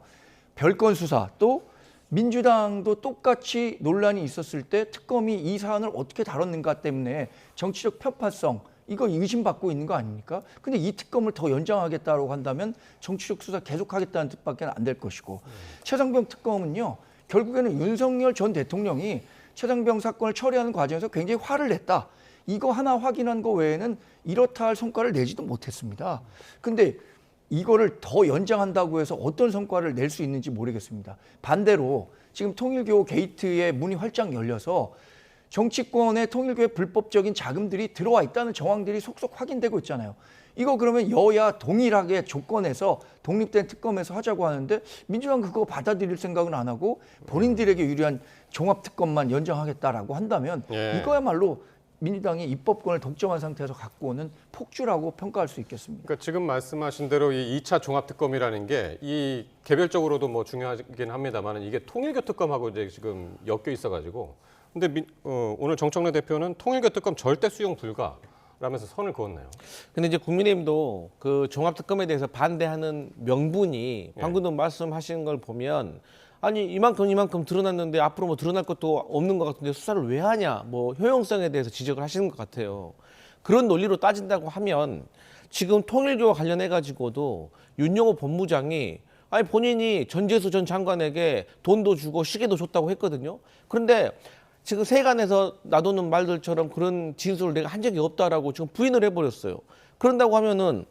별건 수사, 또 민주당도 똑같이 논란이 있었을 때 특검이 이 사안을 어떻게 다뤘는가 때문에 정치적 편파성, 이거 의심받고 있는 거 아닙니까? 근데 이 특검을 더 연장하겠다고 한다면 정치적 수사 계속하겠다는 뜻밖에 안 될 것이고 최상병 특검은요. 결국에는 윤석열 전 대통령이 최상병 사건을 처리하는 과정에서 굉장히 화를 냈다. 이거 하나 확인한 거 외에는 이렇다 할 성과를 내지도 못했습니다. 근데 이거를 더 연장한다고 해서 어떤 성과를 낼 수 있는지 모르겠습니다. 반대로 지금 통일교 게이트의 문이 활짝 열려서 정치권의 통일교의 불법적인 자금들이 들어와 있다는 정황들이 속속 확인되고 있잖아요. 이거 그러면 여야 동일하게 조건에서 독립된 특검에서 하자고 하는데 민주당 그거 받아들일 생각은 안 하고 본인들에게 유리한 종합특검만 연정하겠다라고 한다면 이거야말로 민주당이 입법권을 독점한 상태에서 갖고 오는 폭주라고 평가할 수 있겠습니다. 그러니까 지금 말씀하신 대로 이 2차 종합특검이라는 게 이 개별적으로도 뭐 중요하긴 합니다만 이게 통일교 특검하고 이제 지금 엮여 있어가지고 근데 오늘 정청래 대표는 통일교 특검 절대 수용 불가라면서 선을 그었네요. 근데 이제 국민의힘도 그 종합특검에 대해서 반대하는 명분이 방금도 말씀하신 걸 보면 아니 이만큼 드러났는데 앞으로 뭐 드러날 것도 없는 것 같은데 수사를 왜 하냐 뭐 효용성에 대해서 지적을 하시는 것 같아요. 그런 논리로 따진다고 하면 지금 통일교와 관련해 가지고도 윤영호 법무장이 아니 본인이 전재수 전 장관에게 돈도 주고 시계도 줬다고 했거든요. 그런데 지금 세간에서 놔두는 말들처럼 그런 진술을 내가 한 적이 없다라고 지금 부인을 해버렸어요. 그런다고 하면은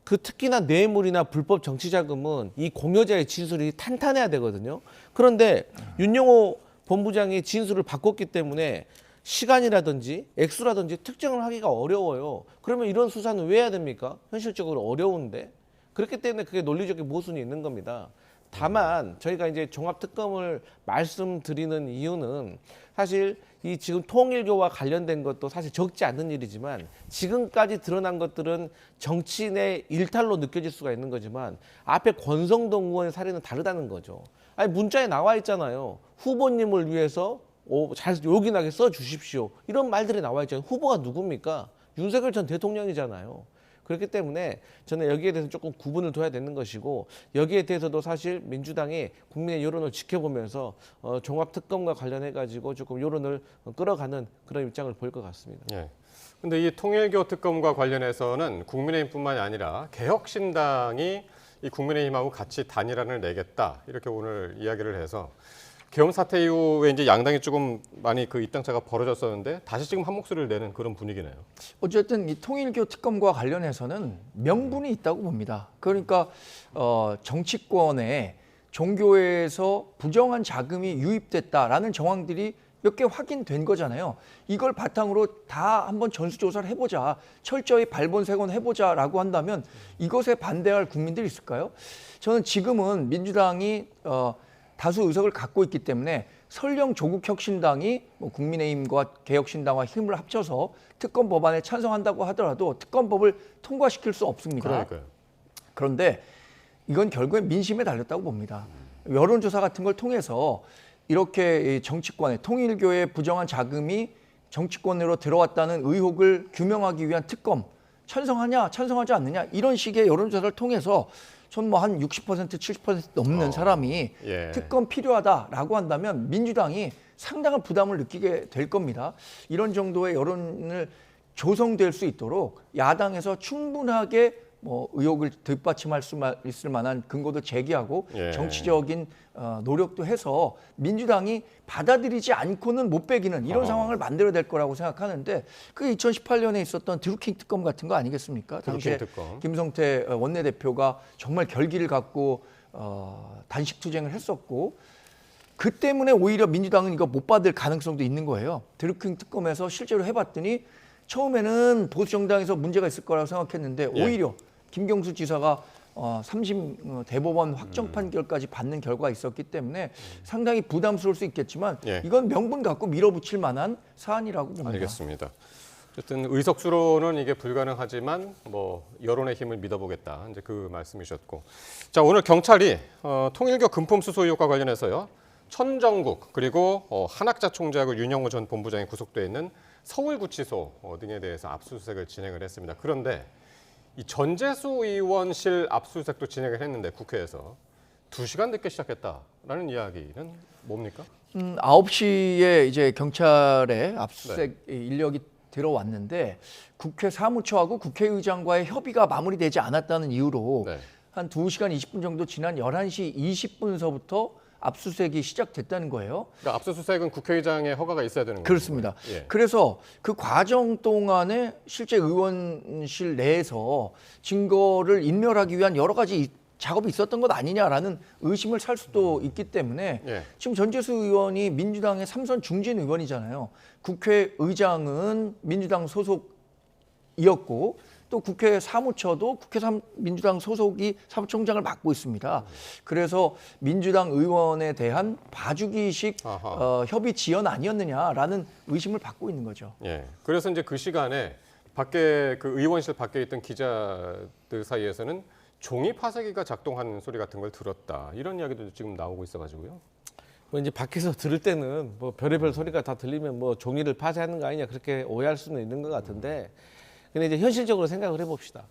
그 특히나 뇌물이나 불법 정치자금은 이 공여자의 진술이 탄탄해야 되거든요. 그런데 윤영호 본부장이 진술을 바꿨기 때문에 시간이라든지 액수라든지 특정을 하기가 어려워요. 그러면 이런 수사는 왜 해야 됩니까? 현실적으로 어려운데. 그렇기 때문에 그게 논리적인 모순이 있는 겁니다. 다만 저희가 이제 종합특검을 말씀드리는 이유는 사실 이 지금 통일교와 관련된 것도 사실 적지 않은 일이지만 지금까지 드러난 것들은 정치인의 일탈로 느껴질 수가 있는 거지만 앞에 권성동 의원의 사례는 다르다는 거죠. 아니 문자에 나와 있잖아요. 후보님을 위해서 잘 요긴하게 써주십시오. 이런 말들이 나와 있잖아요. 후보가 누굽니까? 윤석열 전 대통령이잖아요. 그렇기 때문에 저는 여기에 대해서 조금 구분을 둬야 되는 것이고 여기에 대해서도 사실 민주당이 국민의 여론을 지켜보면서 종합특검과 관련해가지고 조금 여론을 끌어가는 그런 입장을 보일 것 같습니다. 그런데 이 통일교 특검과 관련해서는 국민의힘뿐만이 아니라 개혁신당이 이 국민의힘하고 같이 단일안을 내겠다 이렇게 오늘 이야기를 해서 계엄 사태 이후에 이제 양당이 조금 많이 그 입장차가 벌어졌었는데 다시 지금 한 목소리를 내는 그런 분위기네요. 어쨌든 이 통일교 특검과 관련해서는 명분이 있다고 봅니다. 그러니까 정치권에 종교에서 부정한 자금이 유입됐다라는 정황들이 몇 개 확인된 거잖아요. 이걸 바탕으로 다 한번 전수조사를 해보자, 철저히 발본색원 해보자라고 한다면 이것에 반대할 국민들이 있을까요? 저는 지금은 민주당이 다수 의석을 갖고 있기 때문에 설령 조국혁신당이 국민의힘과 개혁신당과 힘을 합쳐서 특검 법안에 찬성한다고 하더라도 특검법을 통과시킬 수 없습니다. 그러니까요. 그런데 이건 결국엔 민심에 달렸다고 봅니다. 여론조사 같은 걸 통해서 이렇게 정치권에 통일교의 부정한 자금이 정치권으로 들어왔다는 의혹을 규명하기 위한 특검 찬성하냐 찬성하지 않느냐 이런 식의 여론조사를 통해서 전 뭐 한 60% 70% 넘는 사람이 특검 필요하다라고 한다면 민주당이 상당한 부담을 느끼게 될 겁니다. 이런 정도의 여론을 조성될 수 있도록 야당에서 충분하게 뭐 의혹을 뒷받침할 수 있을 만한 근거도 제기하고 정치적인 노력도 해서 민주당이 받아들이지 않고는 못 빼기는 이런 상황을 만들어야 될 거라고 생각하는데 그게 2018년에 있었던 드루킹 특검 같은 거 아니겠습니까? 당시에 김성태 원내대표가 정말 결기를 갖고 단식 투쟁을 했었고 그 때문에 오히려 민주당은 이거 못 받을 가능성도 있는 거예요. 드루킹 특검에서 실제로 해봤더니 처음에는 보수정당에서 문제가 있을 거라고 생각했는데 오히려 김경수 지사가 3심 대법원 확정 판결까지 받는 결과가 있었기 때문에 상당히 부담스러울 수 있겠지만 이건 명분 갖고 밀어붙일 만한 사안이라고 봅니다. 알겠습니다. 어쨌든 의석수로는 이게 불가능하지만 뭐 여론의 힘을 믿어보겠다 이제 그 말씀이셨고 자 오늘 경찰이 통일교 금품 수수 의혹과 관련해서요 천정국 그리고 한학자 총재하고 윤영호 전 본부장이 구속돼 있는 서울구치소 등에 대해서 압수수색을 진행을 했습니다. 그런데 이 전재수 의원실 압수수색도 진행을 했는데 국회에서 2시간 늦게 시작했다라는 이야기는 뭡니까? 9시에 이제 경찰의 압수수색 인력이 들어왔는데 국회 사무처하고 국회의장과의 협의가 마무리되지 않았다는 이유로 한 2시간 20분 정도 지난 11시 20분서부터 압수수색이 시작됐다는 거예요. 그러니까 압수수색은 국회의장의 허가가 있어야 되는 거죠. 그렇습니다. 그래서 그 과정 동안에 실제 의원실 내에서 증거를 인멸하기 위한 여러 가지 작업이 있었던 것 아니냐라는 의심을 살 수도 있기 때문에 지금 전재수 의원이 민주당의 3선 중진 의원이잖아요. 국회의장은 민주당 소속이었고 또 국회 사무처도 민주당 소속이 사무총장을 맡고 있습니다. 그래서 민주당 의원에 대한 봐주기식 협의 지연 아니었느냐라는 의심을 받고 있는 거죠. 그래서 이제 그 시간에 밖에 그 의원실 밖에 있던 기자들 사이에서는 종이 파쇄기가 작동하는 소리 같은 걸 들었다. 이런 이야기도 지금 나오고 있어가지고요. 뭐 이제 밖에서 들을 때는 뭐 별의별 소리가 다 들리면 뭐 종이를 파쇄하는 거 아니냐 그렇게 오해할 수는 있는 것 같은데, 근데 이제 현실적으로 생각을 해봅시다.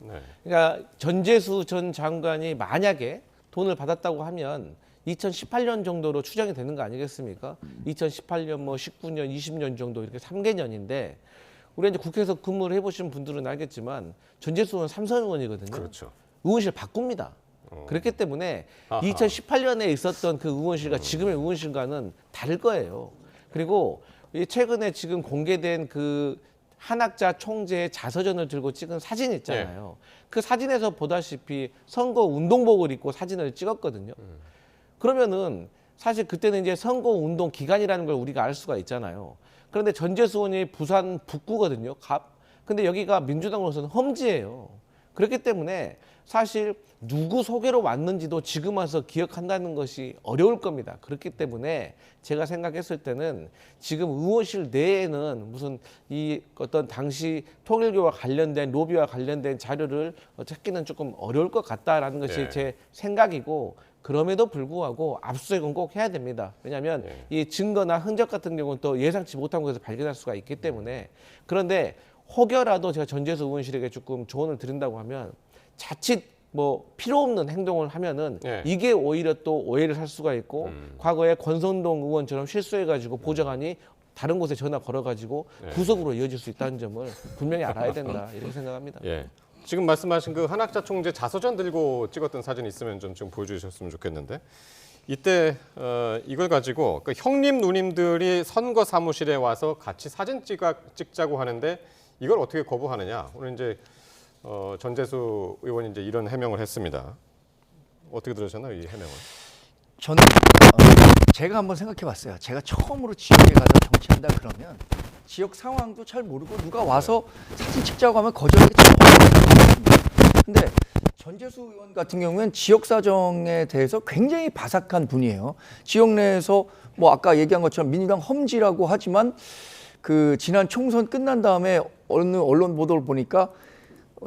그러니까 전재수 전 장관이 만약에 돈을 받았다고 하면 2018년 정도로 추정이 되는 거 아니겠습니까? 2018년, 뭐 19년, 20년 정도 이렇게 3개년인데 우리 이제 국회에서 근무를 해보신 분들은 알겠지만 전재수 의원 3선 의원이거든요. 그렇죠. 의원실 바꿉니다. 그렇기 때문에 2018년에 있었던 그 의원실과 지금의 의원실과는 다를 거예요. 그리고 최근에 지금 공개된 그 한학자 총재의 자서전을 들고 찍은 사진 있잖아요. 그 사진에서 보다시피 선거 운동복을 입고 사진을 찍었거든요. 그러면은 사실 그때는 이제 선거 운동 기간이라는 걸 우리가 알 수가 있잖아요. 그런데 전재수 의원이 부산 북구거든요. 근데 여기가 민주당으로서는 험지예요. 그렇기 때문에 사실 누구 소개로 왔는지도 지금 와서 기억한다는 것이 어려울 겁니다. 그렇기 때문에 제가 생각했을 때는 지금 의원실 내에는 무슨 이 어떤 당시 통일교와 관련된 로비와 관련된 자료를 찾기는 조금 어려울 것 같다라는 것이 제 생각이고, 그럼에도 불구하고 압수수색은 꼭 해야 됩니다. 왜냐하면 이 증거나 흔적 같은 경우는 또 예상치 못한 곳에서 발견할 수가 있기 때문에. 그런데 혹여라도 제가 전재수 의원실에게 조금 조언을 드린다고 하면 자칫 뭐 필요 없는 행동을 하면은 이게 오히려 또 오해를 살 수가 있고 과거에 권선동 의원처럼 실수해가지고 보좌관이 다른 곳에 전화 걸어가지고 구속으로 이어질 수 있다는 점을 분명히 알아야 된다 이렇게 생각합니다. 지금 말씀하신 그 한학자 총재 자서전 들고 찍었던 사진 있으면 좀 지금 보여주셨으면 좋겠는데, 이때 이걸 가지고 그 형님 누님들이 선거 사무실에 와서 같이 사진 찍자고 하는데 이걸 어떻게 거부하느냐. 오늘 이제 전재수 의원이 이제 이런 해명을 했습니다. 어떻게 들으셨나요, 이 해명을? 저는 제가 한번 생각해봤어요. 제가 처음으로 지역에 가서 정치한다 그러면 지역 상황도 잘 모르고 누가 와서 사진 찍자고 하면 거절하기 참 어렵습니다. 근데 전재수 의원 같은 경우는 지역 사정에 대해서 굉장히 바삭한 분이에요. 지역 내에서 뭐 아까 얘기한 것처럼 민주당 험지라고 하지만 그 지난 총선 끝난 다음에 어느 언론 보도를 보니까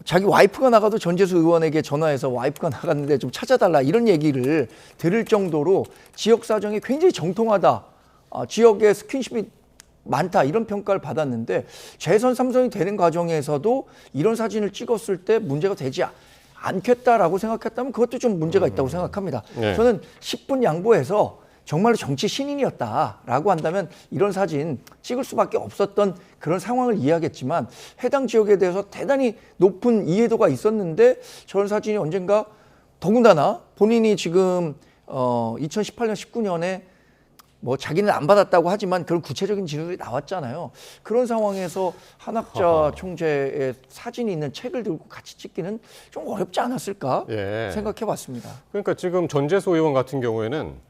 자기 와이프가 나가도 전재수 의원에게 전화해서 와이프가 나갔는데 좀 찾아달라 이런 얘기를 들을 정도로 지역 사정이 굉장히 정통하다. 지역에 스킨십이 많다 이런 평가를 받았는데 재선 3선이 되는 과정에서도 이런 사진을 찍었을 때 문제가 되지 않겠다라고 생각했다면 그것도 좀 문제가 있다고 생각합니다. 저는 10분 양보해서 정말로 정치 신인이었다라고 한다면 이런 사진 찍을 수밖에 없었던 그런 상황을 이해하겠지만 해당 지역에 대해서 대단히 높은 이해도가 있었는데 저런 사진이 언젠가 더군다나 본인이 지금 2018년 19년에 뭐 자기는 안 받았다고 하지만 그런 구체적인 진술이 나왔잖아요. 그런 상황에서 한학자 총재의 사진이 있는 책을 들고 같이 찍기는 좀 어렵지 않았을까 생각해봤습니다. 그러니까 지금 전재수 의원 같은 경우에는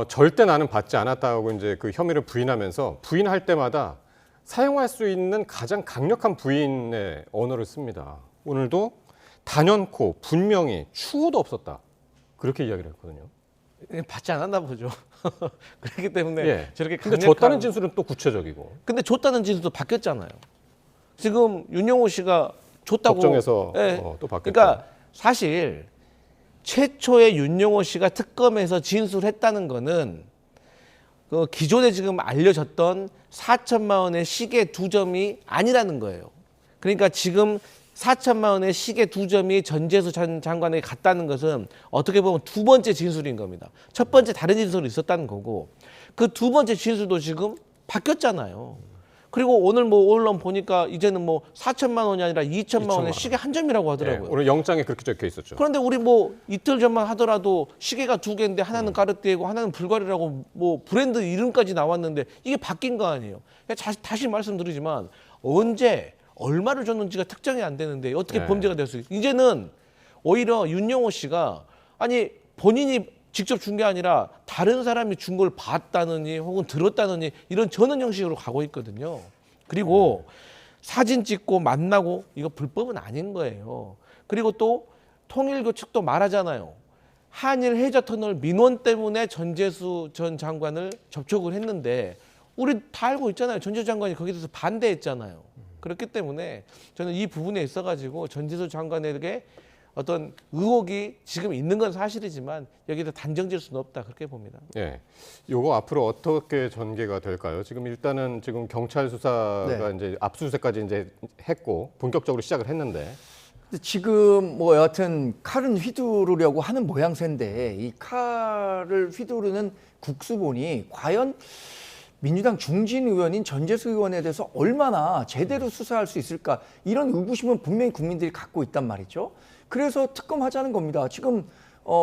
절대 나는 받지 않았다고 이제 그 혐의를 부인하면서 부인할 때마다 사용할 수 있는 가장 강력한 부인의 언어를 씁니다. 오늘도 단연코 분명히 추호도 없었다. 그렇게 이야기를 했거든요. 받지 않았나 보죠. 그렇기 때문에 저렇게 근데 줬다는 진술은 또 구체적이고. 근데 줬다는 진술도 바뀌었잖아요. 지금 윤영호 씨가 줬다고. 법정에서 또 바뀌었죠. 그러니까 사실 최초에 윤영호 씨가 특검에서 진술했다는 거는 그 기존에 지금 알려졌던 4천만 원의 시계 2점이 아니라는 거예요. 그러니까 지금 4천만 원의 시계 2점이 전재수 전 장관에게 갔다는 것은 어떻게 보면 두 번째 진술인 겁니다. 첫 번째 다른 진술이 있었다는 거고 그 두 번째 진술도 지금 바뀌었잖아요. 그리고 오늘 뭐 언론 보니까 이제는 뭐 4천만 원이 아니라 2천만 원의 시계 한 점이라고 하더라고요. 오늘 영장에 그렇게 적혀 있었죠. 그런데 우리 뭐 이틀 전만 하더라도 시계가 2개인데 하나는 까르띠에고 하나는 불가리라고 뭐 브랜드 이름까지 나왔는데 이게 바뀐 거 아니에요. 다시 말씀드리지만 언제 얼마를 줬는지가 특정이 안 되는데 어떻게 범죄가 될 수 있어요. 이제는 오히려 윤영호 씨가 아니 본인이 직접 준 게 아니라 다른 사람이 준 걸 봤다느니 혹은 들었다느니 이런 전원 형식으로 가고 있거든요. 그리고 사진 찍고 만나고 이거 불법은 아닌 거예요. 그리고 또 통일교 측도 말하잖아요. 한일 해저터널 민원 때문에 전재수 전 장관을 접촉을 했는데 우리 다 알고 있잖아요. 전재수 장관이 거기에 대해서 반대했잖아요. 그렇기 때문에 저는 이 부분에 있어가지고 전재수 장관에게 어떤 의혹이 지금 있는 건 사실이지만 여기서 단정 지을 수는 없다 그렇게 봅니다. 예, 요거 앞으로 어떻게 전개가 될까요? 지금 일단은 지금 경찰 수사가 이제 압수수색까지 이제 했고 본격적으로 시작을 했는데 지금 뭐 여하튼 칼은 휘두르려고 하는 모양새인데 이 칼을 휘두르는 국수본이 과연 민주당 중진 의원인 전재수 의원에 대해서 얼마나 제대로 수사할 수 있을까 이런 의구심은 분명히 국민들이 갖고 있단 말이죠. 그래서 특검하자는 겁니다. 지금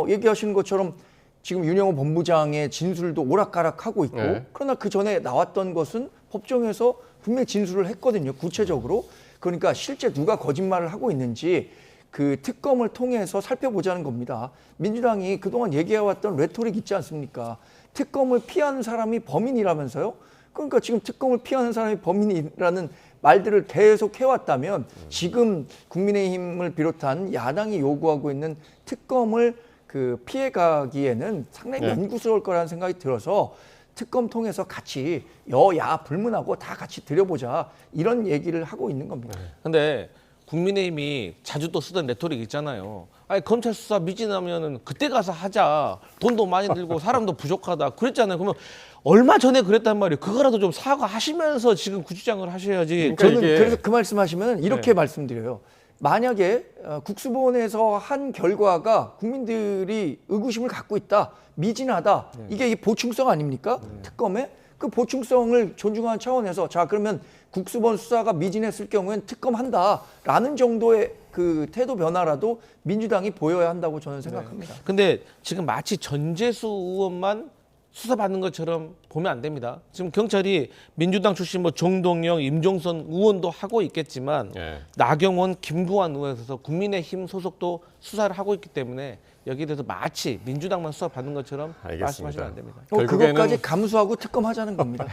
얘기하시는 것처럼 지금 윤영호 본부장의 진술도 오락가락하고 있고 그러나 그 전에 나왔던 것은 법정에서 분명히 진술을 했거든요. 구체적으로. 그러니까 실제 누가 거짓말을 하고 있는지 그 특검을 통해서 살펴보자는 겁니다. 민주당이 그동안 얘기해왔던 레토릭 있지 않습니까? 특검을 피하는 사람이 범인이라면서요? 그러니까 지금 특검을 피하는 사람이 범인이라는 말들을 계속 해왔다면 지금 국민의힘을 비롯한 야당이 요구하고 있는 특검을 그 피해가기에는 상당히 연구스러울 거라는 생각이 들어서 특검 통해서 같이 여야 불문하고 다 같이 들여보자 이런 얘기를 하고 있는 겁니다. 근데 국민의힘이 자주 또 쓰던 레토릭 있잖아요. 아니 검찰 수사 미진하면은 그때 가서 하자. 돈도 많이 들고 사람도 부족하다. 그랬잖아요. 그러면 얼마 전에 그랬단 말이에요. 그거라도 좀 사과하시면서 지금 그 주장을 하셔야지. 저는 그래서 그 말씀하시면 이렇게 말씀드려요. 만약에 국수본에서 한 결과가 국민들이 의구심을 갖고 있다, 미진하다, 이게 보충성 아닙니까? 특검에 그 보충성을 존중하는 차원에서 자 그러면 국수본 수사가 미진했을 경우엔 특검한다라는 정도의 그 태도 변화라도 민주당이 보여야 한다고 저는 생각합니다. 근데 지금 마치 전재수 의원만 수사받는 것처럼 보면 안 됩니다. 지금 경찰이 민주당 출신 뭐 정동영, 임종선 의원도 하고 있겠지만 나경원, 김구한 의원에서 국민의힘 소속도 수사를 하고 있기 때문에 여기에 대해서 마치 민주당만 수사받는 것처럼 말씀하시면 안 됩니다. 그것까지 감수하고 특검하자는 겁니다.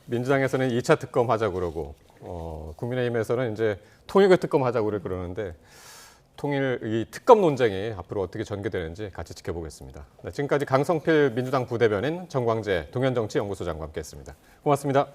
민주당에서는 2차 특검 하자고 그러고 국민의힘에서는 이제 통일교 특검 하자고 그러는데 이 특검 논쟁이 앞으로 어떻게 전개되는지 같이 지켜보겠습니다. 네, 지금까지 강성필 민주당 부대변인, 정광재 동현정치연구소장과 함께했습니다. 고맙습니다.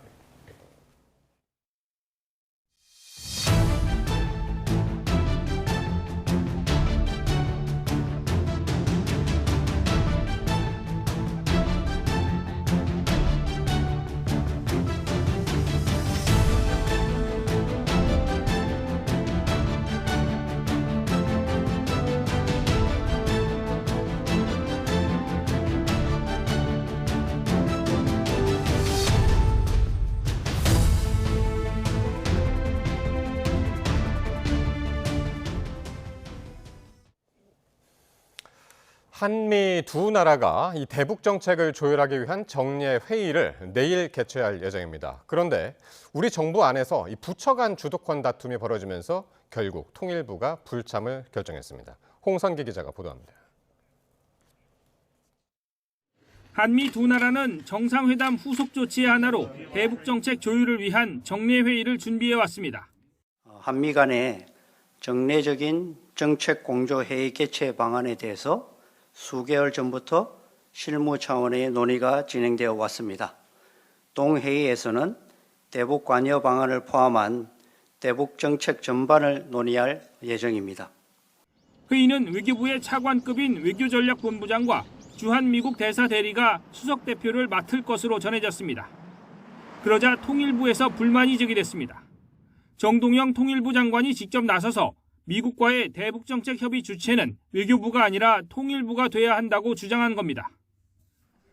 한미 두 나라가 이 대북 정책을 조율하기 위한 정례 회의를 내일 개최할 예정입니다. 그런데 우리 정부 안에서 이 부처 간 주도권 다툼이 벌어지면서 결국 통일부가 불참을 결정했습니다. 홍선기 기자가 보도합니다. 한미 두 나라는 정상회담 후속 조치의 하나로 대북 정책 조율을 위한 정례 회의를 준비해 왔습니다. 한미 간의 정례적인 정책 공조 회의 개최 방안에 대해서 수개월 전부터 실무 차원의 논의가 진행되어 왔습니다. 동회의에서는 대북 관여 방안을 포함한 대북 정책 전반을 논의할 예정입니다. 회의는 외교부의 차관급인 외교전략본부장과 주한 미국 대사 대리가 수석 대표를 맡을 것으로 전해졌습니다. 그러자 통일부에서 불만이 제기됐습니다. 정동영 통일부 장관이 직접 나서서 미국과의 대북 정책 협의 주체는 외교부가 아니라 통일부가 돼야 한다고 주장한 겁니다.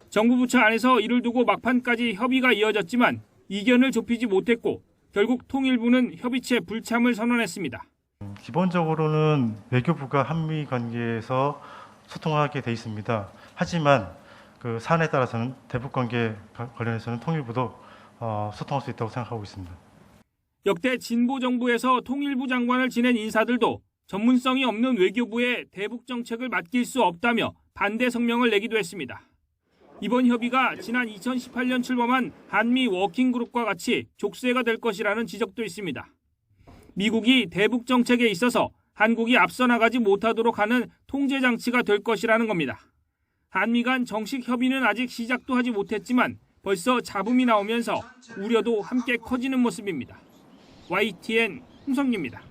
정부 부처 안에서 이를 두고 막판까지 협의가 이어졌지만 이견을 좁히지 못했고 결국 통일부는 협의체 불참을 선언했습니다. 기본적으로는 외교부가 한미 관계에서 소통하게 돼 있습니다. 하지만 그 사안에 따라서는 대북 관계 관련해서는 통일부도 소통할 수 있다고 생각하고 있습니다. 역대 진보 정부에서 통일부 장관을 지낸 인사들도 전문성이 없는 외교부에 대북 정책을 맡길 수 없다며 반대 성명을 내기도 했습니다. 이번 협의가 지난 2018년 출범한 한미 워킹그룹과 같이 족쇄가 될 것이라는 지적도 있습니다. 미국이 대북 정책에 있어서 한국이 앞서 나가지 못하도록 하는 통제 장치가 될 것이라는 겁니다. 한미 간 정식 협의는 아직 시작도 하지 못했지만 벌써 잡음이 나오면서 우려도 함께 커지는 모습입니다. YTN 홍성기입니다.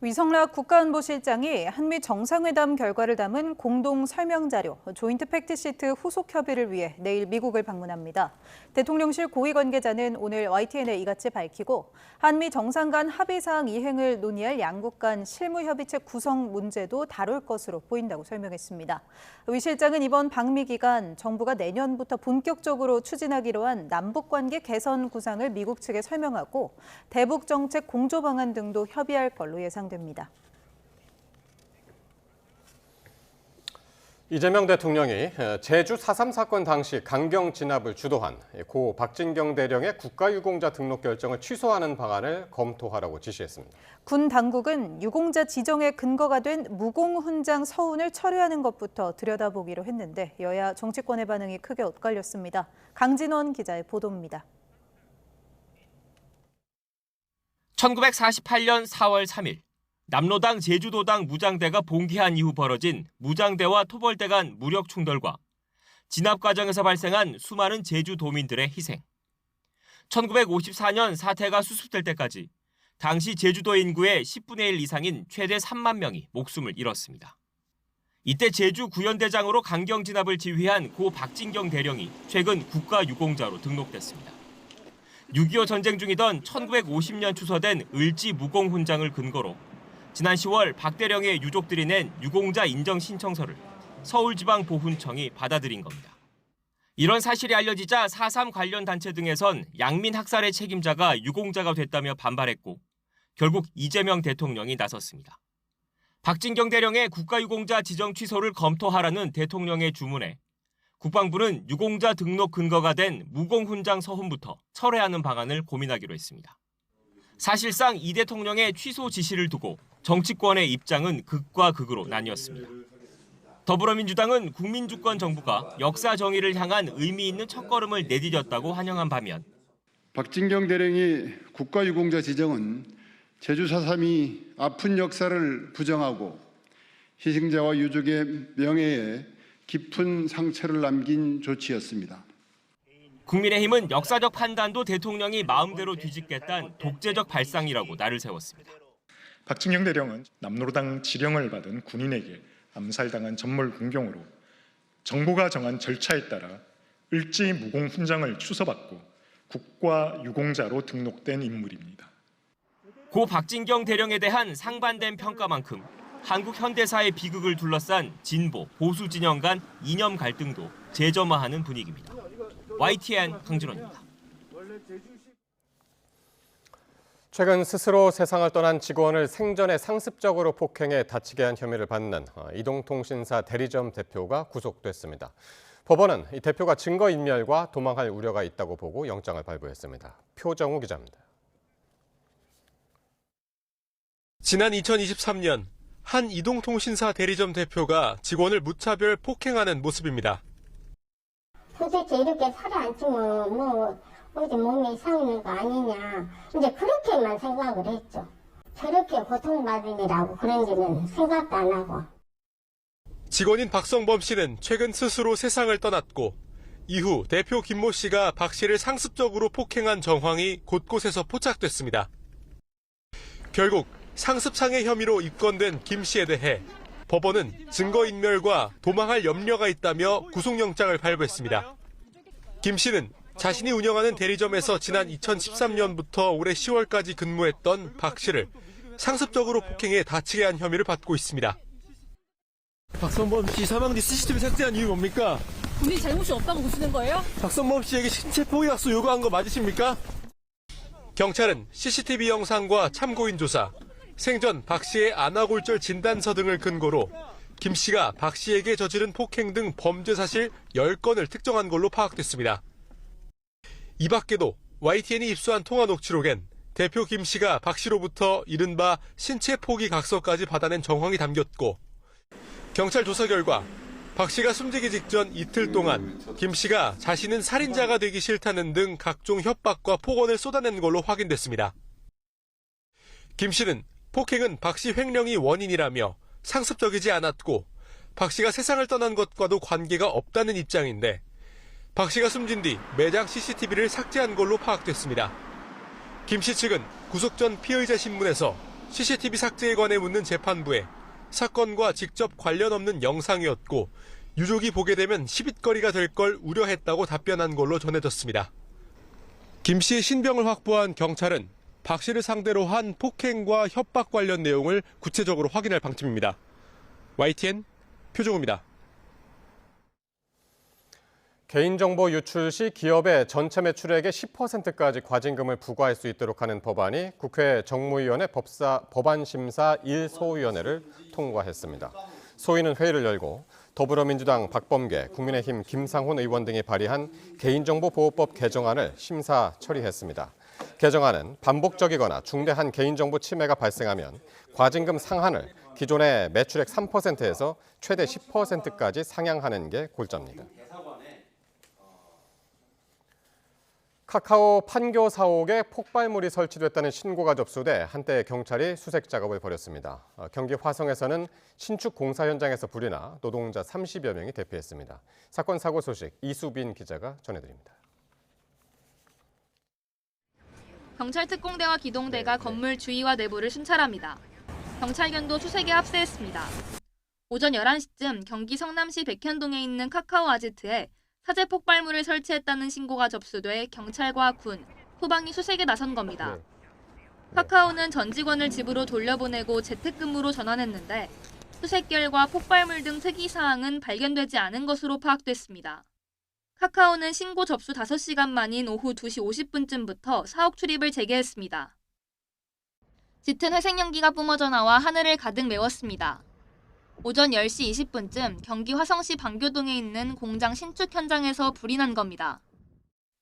위성락 국가안보실장이 한미 정상회담 결과를 담은 공동 설명자료 조인트 팩트시트 후속 협의를 위해 내일 미국을 방문합니다. 대통령실 고위 관계자는 오늘 YTN에 이같이 밝히고 한미 정상 간 합의사항 이행을 논의할 양국 간 실무협의체 구성 문제도 다룰 것으로 보인다고 설명했습니다. 위 실장은 이번 방미 기간 정부가 내년부터 본격적으로 추진하기로 한 남북관계 개선 구상을 미국 측에 설명하고 대북 정책 공조 방안 등도 협의할 걸로 예상됩니다. 이재명 대통령이 제주 4.3 사건 당시 강경 진압을 주도한 고 박진경 대령의 국가유공자 등록 결정을 취소하는 방안을 검토하라고 지시했습니다. 군 당국은 유공자 지정의 근거가 된 무공훈장 서훈을 철회하는 것부터 들여다보기로 했는데 여야 정치권의 반응이 크게 엇갈렸습니다. 강진원 기자의 보도입니다. 1948년 4월 3일 남로당 제주도당 무장대가 봉기한 이후 벌어진 무장대와 토벌대 간 무력 충돌과 진압 과정에서 발생한 수많은 제주도민들의 희생. 1954년 사태가 수습될 때까지 당시 제주도 인구의 10분의 1 이상인 최대 3만 명이 목숨을 잃었습니다. 이때 제주 구연대장으로 강경 진압을 지휘한 고 박진경 대령이 최근 국가유공자로 등록됐습니다. 6.25 전쟁 중이던 1950년 추서된 을지 무공훈장을 근거로 지난 10월 박 대령의 유족들이 낸 유공자 인정 신청서를 서울지방보훈청이 받아들인 겁니다. 이런 사실이 알려지자 4.3 관련 단체 등에선 양민 학살의 책임자가 유공자가 됐다며 반발했고 결국 이재명 대통령이 나섰습니다. 박진경 대령의 국가유공자 지정 취소를 검토하라는 대통령의 주문에 국방부는 유공자 등록 근거가 된 무공훈장 서훈부터 철회하는 방안을 고민하기로 했습니다. 사실상 이 대통령의 취소 지시를 두고 정치권의 입장은 극과 극으로 나뉘었습니다. 더불어민주당은 국민주권 정부가 역사 정의를 향한 의미 있는 첫걸음을 내디뎠다고 환영한 반면 박진경 대령의 국가유공자 지정은 제주 4.3이 아픈 역사를 부정하고 희생자와 유족의 명예에 깊은 상처를 남긴 조치였습니다. 국민의힘은 역사적 판단도 대통령이 마음대로 뒤집겠다는 독재적 발상이라고 날을 세웠습니다. 박진경 대령은 남로당 지령을 받은 군인에게 암살당한 전몰 군경으로 정부가 정한 절차에 따라 을지 무공훈장을 취소받고 국가유공자로 등록된 인물입니다. 고 박진경 대령에 대한 상반된 평가만큼 한국 현대사의 비극을 둘러싼 진보, 보수 진영 간 이념 갈등도 재점화하는 분위기입니다. YTN 강진원입니다. 최근 스스로 세상을 떠난 직원을 생전에 상습적으로 폭행해 다치게 한 혐의를 받는 이동통신사 대리점 대표가 구속됐습니다. 법원은 이 대표가 증거인멸과 도망할 우려가 있다고 보고 영장을 발부했습니다. 표정우 기자입니다. 지난 2023년 한 이동통신사 대리점 대표가 직원을 무차별 폭행하는 모습입니다. 도대체 이렇게 살이 안 찌면 어디 몸에 이상 있는 거 아니냐. 이제 그렇게만 생각을 했죠. 저렇게 고통받으리라고 그런지는 생각도 안 하고. 직원인 박성범 씨는 최근 스스로 세상을 떠났고 이후 대표 김모 씨가 박 씨를 상습적으로 폭행한 정황이 곳곳에서 포착됐습니다. 결국 상습상해 혐의로 입건된 김 씨에 대해 법원은 증거인멸과 도망할 염려가 있다며 구속영장을 발부했습니다. 김 씨는 자신이 운영하는 대리점에서 지난 2013년부터 올해 10월까지 근무했던 박 씨를 상습적으로 폭행해 다치게 한 혐의를 받고 있습니다. 박성범 씨 사망 뒤 CCTV 삭제한 이유 뭡니까? 본인 잘못이 없다고 보시는 거예요? 박성범 씨에게 신체 포위학수 요구한 거 맞으십니까? 경찰은 CCTV 영상과 참고인 조사, 생전 박 씨의 안아골절 진단서 등을 근거로 김 씨가 박 씨에게 저지른 폭행 등 범죄 사실 10건을 특정한 걸로 파악됐습니다. 이 밖에도 YTN이 입수한 통화 녹취록엔 대표 김 씨가 박 씨로부터 이른바 신체 포기 각서까지 받아낸 정황이 담겼고, 경찰 조사 결과 박 씨가 숨지기 직전 이틀 동안 김 씨가 자신은 살인자가 되기 싫다는 등 각종 협박과 폭언을 쏟아낸 걸로 확인됐습니다. 김 씨는 폭행은 박 씨 횡령이 원인이라며 상습적이지 않았고 박 씨가 세상을 떠난 것과도 관계가 없다는 입장인데, 박 씨가 숨진 뒤 매장 CCTV를 삭제한 걸로 파악됐습니다. 김 씨 측은 구속 전 피의자 신문에서 CCTV 삭제에 관해 묻는 재판부에 사건과 직접 관련 없는 영상이었고 유족이 보게 되면 시비거리가 될 걸 우려했다고 답변한 걸로 전해졌습니다. 김 씨의 신병을 확보한 경찰은 박 씨를 상대로 한 폭행과 협박 관련 내용을 구체적으로 확인할 방침입니다. YTN 표종우입니다. 개인정보 유출 시 기업의 전체 매출액의 10%까지 과징금을 부과할 수 있도록 하는 법안이 국회 정무위원회 법안심사 1소위원회를 통과했습니다. 소위는 회의를 열고 더불어민주당 박범계, 국민의힘 김상훈 의원 등이 발의한 개인정보보호법 개정안을 심사 처리했습니다. 개정안은 반복적이거나 중대한 개인정보 침해가 발생하면 과징금 상한을 기존의 매출액 3%에서 최대 10%까지 상향하는 게 골자입니다. 카카오 판교 사옥에 폭발물이 설치됐다는 신고가 접수돼 한때 경찰이 수색 작업을 벌였습니다. 경기 화성에서는 신축 공사 현장에서 불이 나 노동자 30여 명이 대피했습니다. 사건 사고 소식 이수빈 기자가 전해드립니다. 경찰 특공대와 기동대가 건물 주위와 내부를 순찰합니다. 경찰견도 수색에 합세했습니다. 오전 11시쯤 경기 성남시 백현동에 있는 카카오 아지트에 사제 폭발물을 설치했다는 신고가 접수돼 경찰과 군, 소방이 수색에 나선 겁니다. 카카오는 전 직원을 집으로 돌려보내고 재택근무로 전환했는데 수색 결과 폭발물 등 특이사항은 발견되지 않은 것으로 파악됐습니다. 카카오는 신고 접수 5시간 만인 오후 2시 50분쯤부터 사옥 출입을 재개했습니다. 짙은 회색 연기가 뿜어져 나와 하늘을 가득 메웠습니다. 오전 10시 20분쯤 경기 화성시 방교동에 있는 공장 신축 현장에서 불이 난 겁니다.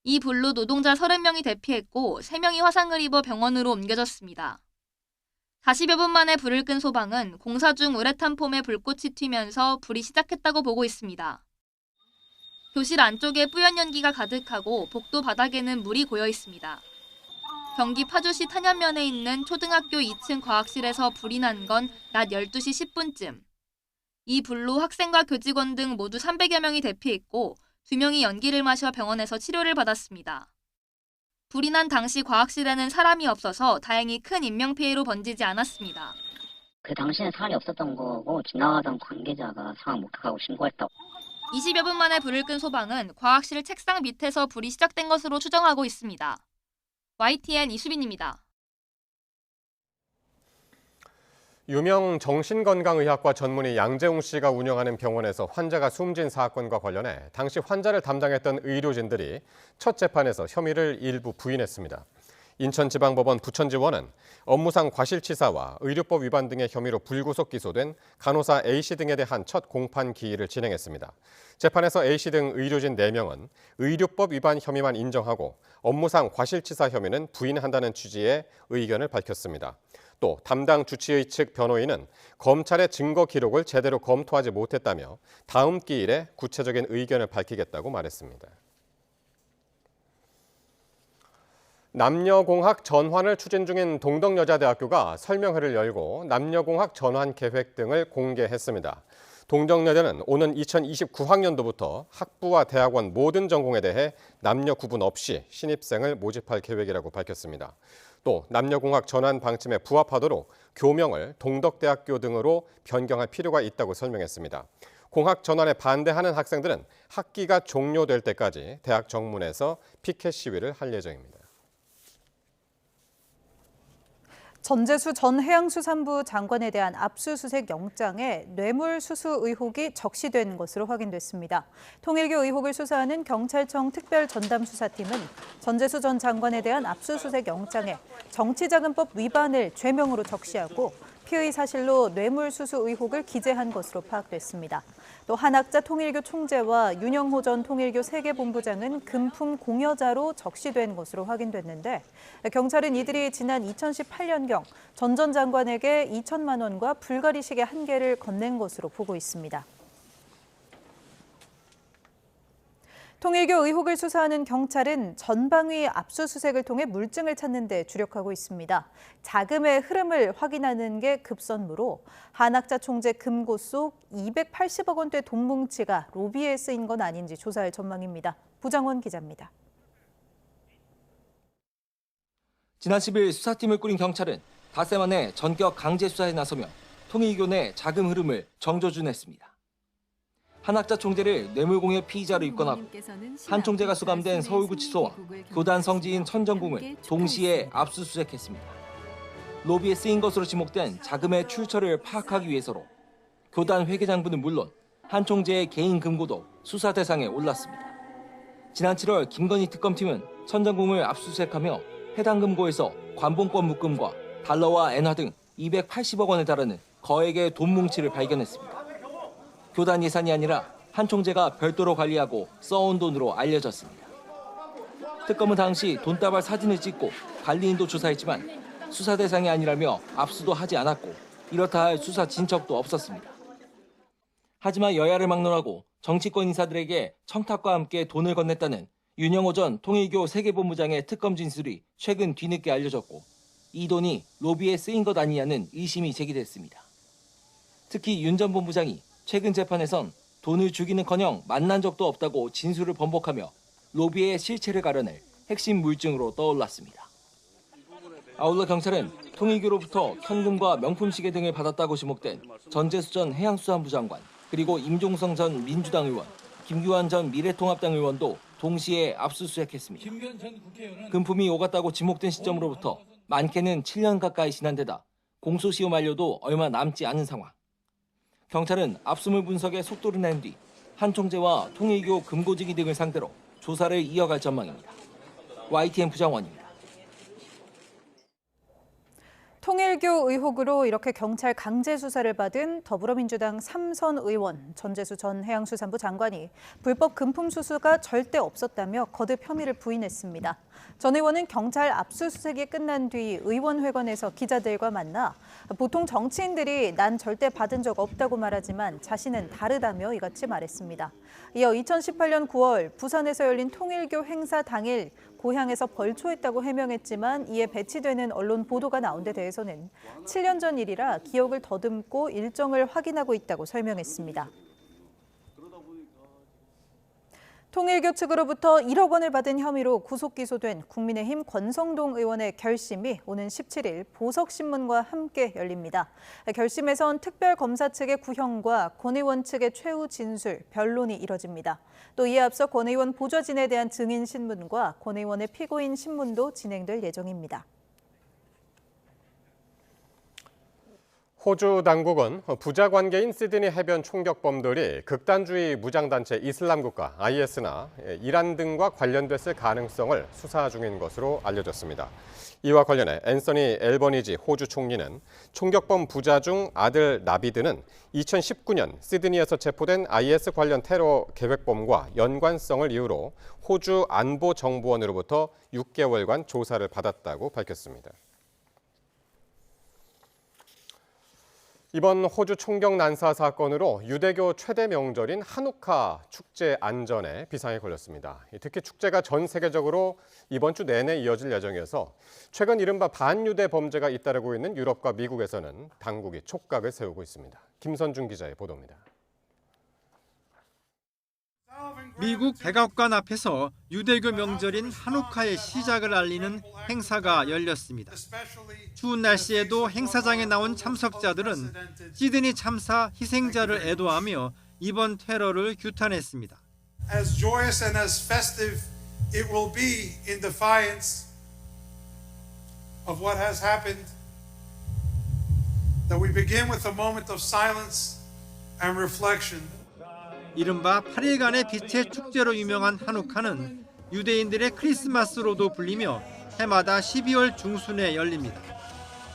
이 불로 노동자 30명이 대피했고 3명이 화상을 입어 병원으로 옮겨졌습니다. 40여 분 만에 불을 끈 소방은 공사 중 우레탄 폼에 불꽃이 튀면서 불이 시작했다고 보고 있습니다. 교실 안쪽에 뿌연 연기가 가득하고 복도 바닥에는 물이 고여 있습니다. 경기 파주시 탄현면에 있는 초등학교 2층 과학실에서 불이 난 건 낮 12시 10분쯤. 이 불로 학생과 교직원 등 모두 300여 명이 대피했고 2명이 연기를 마셔 병원에서 치료를 받았습니다. 불이 난 당시 과학실에는 사람이 없어서 다행히 큰 인명피해로 번지지 않았습니다. 그 당시에는 사람이 없었던 거고 지나가던 관계자가 상황 목격하고 신고했다고. 20여 분 만에 불을 끈 소방은 과학실 책상 밑에서 불이 시작된 것으로 추정하고 있습니다. YTN 이수빈입니다. 유명 정신건강의학과 전문의 양재웅 씨가 운영하는 병원에서 환자가 숨진 사건과 관련해 당시 환자를 담당했던 의료진들이 첫 재판에서 혐의를 일부 부인했습니다. 인천지방법원 부천지원은 업무상 과실치사와 의료법 위반 등의 혐의로 불구속 기소된 간호사 A씨 등에 대한 첫 공판 기일을 진행했습니다. 재판에서 A씨 등 의료진 4명은 의료법 위반 혐의만 인정하고 업무상 과실치사 혐의는 부인한다는 취지의 의견을 밝혔습니다. 또 담당 주치의 측 변호인은 검찰의 증거 기록을 제대로 검토하지 못했다며 다음 기일에 구체적인 의견을 밝히겠다고 말했습니다. 남녀공학 전환을 추진 중인 동덕여자대학교가 설명회를 열고 남녀공학 전환 계획 등을 공개했습니다. 동덕여대는 오는 2029학년도부터 학부와 대학원 모든 전공에 대해 남녀 구분 없이 신입생을 모집할 계획이라고 밝혔습니다. 또 남녀공학 전환 방침에 부합하도록 교명을 동덕대학교 등으로 변경할 필요가 있다고 설명했습니다. 공학 전환에 반대하는 학생들은 학기가 종료될 때까지 대학 정문에서 피켓 시위를 할 예정입니다. 전재수 전 해양수산부 장관에 대한 압수수색 영장에 뇌물수수 의혹이 적시된 것으로 확인됐습니다. 통일교 의혹을 수사하는 경찰청 특별전담수사팀은 전재수 전 장관에 대한 압수수색 영장에 정치자금법 위반을 죄명으로 적시하고 피의 사실로 뇌물수수 의혹을 기재한 것으로 파악됐습니다. 또 한학자 통일교 총재와 윤영호 전 통일교 세계본부장은 금품 공여자로 적시된 것으로 확인됐는데 경찰은 이들이 지난 2018년경 전 전 장관에게 2천만 원과 불가리 시계 1개를 건넨 것으로 보고 있습니다. 통일교 의혹을 수사하는 경찰은 전방위 압수수색을 통해 물증을 찾는 데 주력하고 있습니다. 자금의 흐름을 확인하는 게 급선무로 한학자 총재 금고 속 280억 원대 돈 뭉치가 로비에 쓰인 건 아닌지 조사할 전망입니다. 부장원 기자입니다. 지난 10일 수사팀을 꾸린 경찰은 닷새 만에 전격 강제 수사에 나서며 통일교 내 자금 흐름을 정조준했습니다. 한학자 총재를 뇌물공여 피의자로 입건하고 한 총재가 수감된 서울구치소와 교단 성지인 천정궁을 동시에 압수수색했습니다. 로비에 쓰인 것으로 지목된 자금의 출처를 파악하기 위해서로 교단 회계장부는 물론 한 총재의 개인 금고도 수사 대상에 올랐습니다. 지난 7월 김건희 특검팀은 천정궁을 압수수색하며 해당 금고에서 관봉권 묶음과 달러와 엔화 등 280억 원에 달하는 거액의 돈 뭉치를 발견했습니다. 교단 예산이 아니라 한 총재가 별도로 관리하고 써온 돈으로 알려졌습니다. 특검은 당시 돈다발 사진을 찍고 관리인도 조사했지만 수사 대상이 아니라며 압수도 하지 않았고 이렇다 할 수사 진척도 없었습니다. 하지만 여야를 막론하고 정치권 인사들에게 청탁과 함께 돈을 건넸다는 윤영호 전 통일교 세계본부장의 특검 진술이 최근 뒤늦게 알려졌고 이 돈이 로비에 쓰인 것 아니냐는 의심이 제기됐습니다. 특히 윤 전 본부장이 최근 재판에선 돈을 주기는커녕 만난 적도 없다고 진술을 번복하며 로비의 실체를 가려낼 핵심 물증으로 떠올랐습니다. 아울러 경찰은 통일교로부터 현금과 명품 시계 등을 받았다고 지목된 전재수 전 해양수산부 장관, 그리고 임종성 전 민주당 의원, 김규환 전 미래통합당 의원도 동시에 압수수색했습니다. 금품이 오갔다고 지목된 시점으로부터 많게는 7년 가까이 지난 데다 공소시효 만료도 얼마 남지 않은 상황. 경찰은 압수물 분석에 속도를 낸 뒤 한 총재와 통일교 금고지기 등을 상대로 조사를 이어갈 전망입니다. YTN 부장원입니다. 통일교 의혹으로 이렇게 경찰 강제 수사를 받은 더불어민주당 3선 의원 전재수 전 해양수산부 장관이 불법 금품 수수가 절대 없었다며 거듭 혐의를 부인했습니다. 전 의원은 경찰 압수수색이 끝난 뒤 의원회관에서 기자들과 만나 보통 정치인들이 난 절대 받은 적 없다고 말하지만 자신은 다르다며 이같이 말했습니다. 이어 2018년 9월 부산에서 열린 통일교 행사 당일 고향에서 벌초했다고 해명했지만 이에 배치되는 언론 보도가 나온 데 대해서는 7년 전 일이라 기억을 더듬고 일정을 확인하고 있다고 설명했습니다. 통일교 측으로부터 1억 원을 받은 혐의로 구속 기소된 국민의힘 권성동 의원의 결심이 오는 17일 보석신문과 함께 열립니다. 결심에선 특별검사 측의 구형과 권 의원 측의 최후 진술, 변론이 이뤄집니다. 또 이에 앞서 권 의원 보좌진에 대한 증인 신문과 권 의원의 피고인 신문도 진행될 예정입니다. 호주 당국은 부자 관계인 시드니 해변 총격범들이 극단주의 무장단체 이슬람국가 IS나 이란 등과 관련됐을 가능성을 수사 중인 것으로 알려졌습니다. 이와 관련해 앤서니 앨버니지 호주 총리는 총격범 부자 중 아들 나비드는 2019년 시드니에서 체포된 IS 관련 테러 계획범과 연관성을 이유로 호주 안보정보원으로부터 6개월간 조사를 받았다고 밝혔습니다. 이번 호주 총격 난사 사건으로 유대교 최대 명절인 하누카 축제 안전에 비상이 걸렸습니다. 특히 축제가 전 세계적으로 이번 주 내내 이어질 예정이어서 최근 이른바 반유대 범죄가 잇따르고 있는 유럽과 미국에서는 당국이 촉각을 세우고 있습니다. 김선중 기자의 보도입니다. 미국 백악관 앞에서 유대교 명절인 하누카의 시작을 알리는 행사가 열렸습니다. 추운 날씨에도 행사장에 나온 참석자들은 시드니 참사 희생자를 애도하며 이번 테러를 규탄했습니다. As joyous and as festive it will be in defiance of what has happened, that we begin with a moment of silence and reflection. 이른바 8일간의 빛의 축제로 유명한 하누카는 유대인들의 크리스마스로도 불리며 해마다 12월 중순에 열립니다.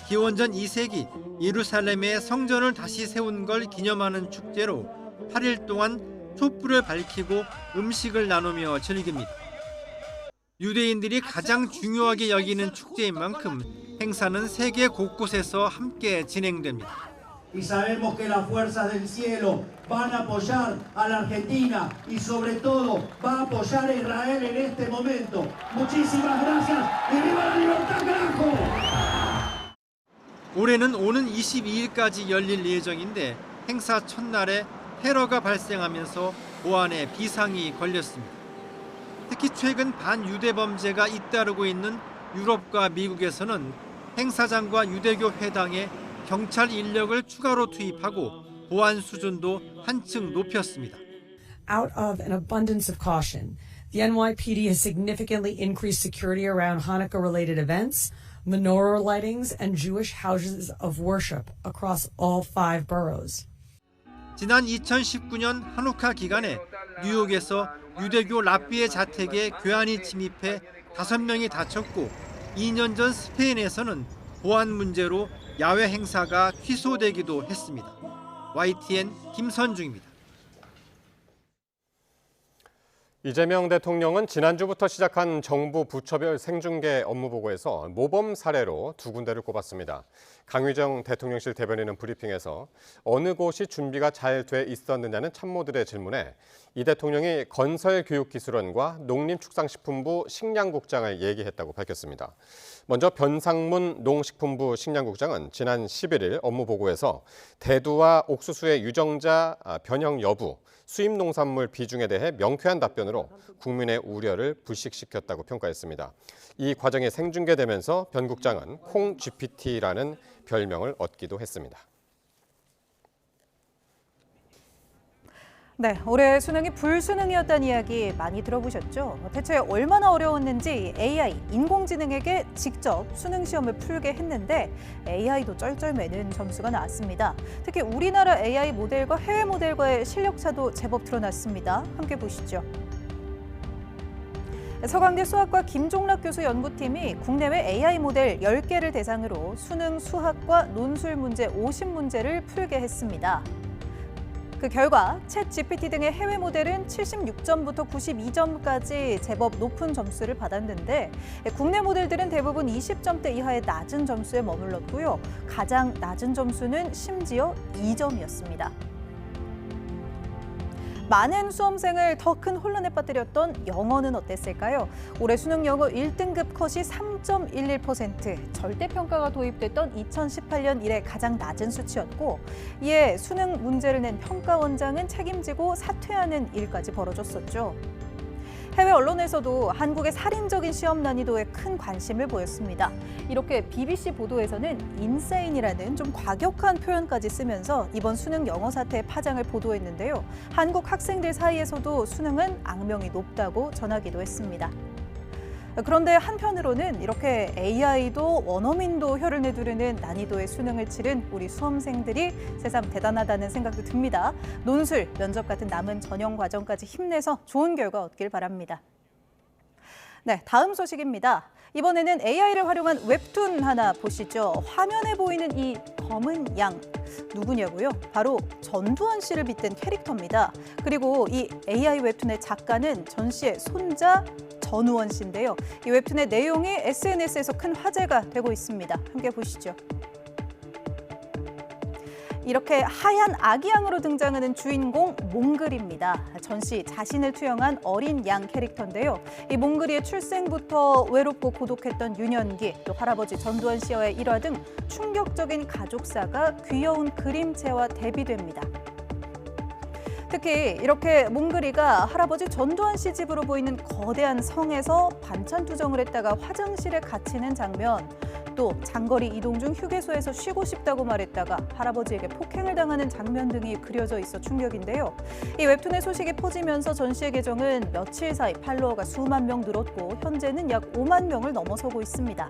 기원전 2세기 예루살렘의 성전을 다시 세운 걸 기념하는 축제로 8일 동안 촛불을 밝히고 음식을 나누며 즐깁니다. 유대인들이 가장 중요하게 여기는 축제인 만큼 행사는 세계 곳곳에서 함께 진행됩니다. Y sabemos que las fuerzas del cielo van a apoyar a la Argentina y sobre todo va a apoyar a Israel en este momento. Muchísimas gracias y viva la libertad, carajo! 올해는 오는 22일까지 열릴 예정인데 행사 첫날에 테러가 발생하면서 보안에 비상이 걸렸습니다. 특히 최근 반유대 범죄가 잇따르고 있는 유럽과 미국에서는 행사장과 유대교 회당에 경찰 인력을 추가로 투입하고 보안 수준도 한층 높였습니다. Out of an abundance of caution, the NYPD has significantly increased security around Hanukkah-related events, menorah lightings, and Jewish houses of worship across all 5 boroughs. 지난 2019년 한우카 기간에 뉴욕에서 유대교 랍비의 자택에 괴한이 침입해 5명이 다쳤고 2년 전 스페인에서는 보안 문제로 야외 행사가 취소되기도 했습니다. YTN 김선중입니다. 이재명 대통령은 지난주부터 시작한 정부 부처별 생중계 업무보고에서 모범 사례로 2군데를 꼽았습니다. 강휘정 대통령실 대변인은 브리핑에서 어느 곳이 준비가 잘 돼 있었느냐는 참모들의 질문에 이 대통령이 건설교육기술원과 농림축산식품부 식량국장을 얘기했다고 밝혔습니다. 먼저 변상문 농식품부 식량국장은 지난 11일 업무보고에서 대두와 옥수수의 유정자 변형 여부, 수입 농산물 비중에 대해 명쾌한 답변으로 국민의 우려를 불식시켰다고 평가했습니다. 이 과정이 생중계되면서 변 국장은 콩GPT라는 별명을 얻기도 했습니다. 네, 올해 수능이 불수능이었다는 이야기 많이 들어보셨죠? 대체 얼마나 어려웠는지 AI, 인공지능에게 직접 수능 시험을 풀게 했는데 AI도 쩔쩔매는 점수가 나왔습니다. 특히 우리나라 AI 모델과 해외 모델과의 실력차도 제법 드러났습니다. 함께 보시죠. 서강대 수학과 김종락 교수 연구팀이 국내외 AI 모델 10개를 대상으로 수능 수학과 논술 문제 50문제를 풀게 했습니다. 그 결과 챗GPT 등의 해외 모델은 76점부터 92점까지 제법 높은 점수를 받았는데 국내 모델들은 대부분 20점대 이하의 낮은 점수에 머물렀고요. 가장 낮은 점수는 심지어 2점이었습니다. 많은 수험생을 더 큰 혼란에 빠뜨렸던 영어는 어땠을까요? 올해 수능 영어 1등급 컷이 3.11%, 절대평가가 도입됐던 2018년 이래 가장 낮은 수치였고 이에 수능 문제를 낸 평가원장은 책임지고 사퇴하는 일까지 벌어졌었죠. 해외 언론에서도 한국의 살인적인 시험 난이도에 큰 관심을 보였습니다. 이렇게 BBC 보도에서는 인세인이라는 좀 과격한 표현까지 쓰면서 이번 수능 영어 사태의 파장을 보도했는데요. 한국 학생들 사이에서도 수능은 악명이 높다고 전하기도 했습니다. 그런데 한편으로는 이렇게 AI도 원어민도 혀를 내두르는 난이도의 수능을 치른 우리 수험생들이 새삼 대단하다는 생각도 듭니다. 논술, 면접 같은 남은 전형 과정까지 힘내서 좋은 결과 얻길 바랍니다. 네, 다음 소식입니다. 이번에는 AI를 활용한 웹툰 하나 보시죠. 화면에 보이는 이 검은 양 누구냐고요? 바로 전두환 씨를 빗댄 캐릭터입니다. 그리고 이 AI 웹툰의 작가는 전 씨의 손자 전우원 씨인데요. 이 웹툰의 내용이 SNS에서 큰 화제가 되고 있습니다. 함께 보시죠. 이렇게 하얀 아기 양으로 등장하는 주인공 몽글입니다. 전 씨 자신을 투영한 어린 양 캐릭터인데요. 이 몽글이의 출생부터 외롭고 고독했던 유년기, 또 할아버지 전두환 씨와의 일화 등 충격적인 가족사가 귀여운 그림체와 대비됩니다. 특히 이렇게 몽글이가 할아버지 전두환 씨 집으로 보이는 거대한 성에서 반찬 투정을 했다가 화장실에 갇히는 장면, 또 장거리 이동 중 휴게소에서 쉬고 싶다고 말했다가 할아버지에게 폭행을 당하는 장면 등이 그려져 있어 충격인데요. 이 웹툰의 소식이 퍼지면서 전 씨의 계정은 며칠 사이 팔로워가 수만 명 늘었고 현재는 약 5만 명을 넘어서고 있습니다.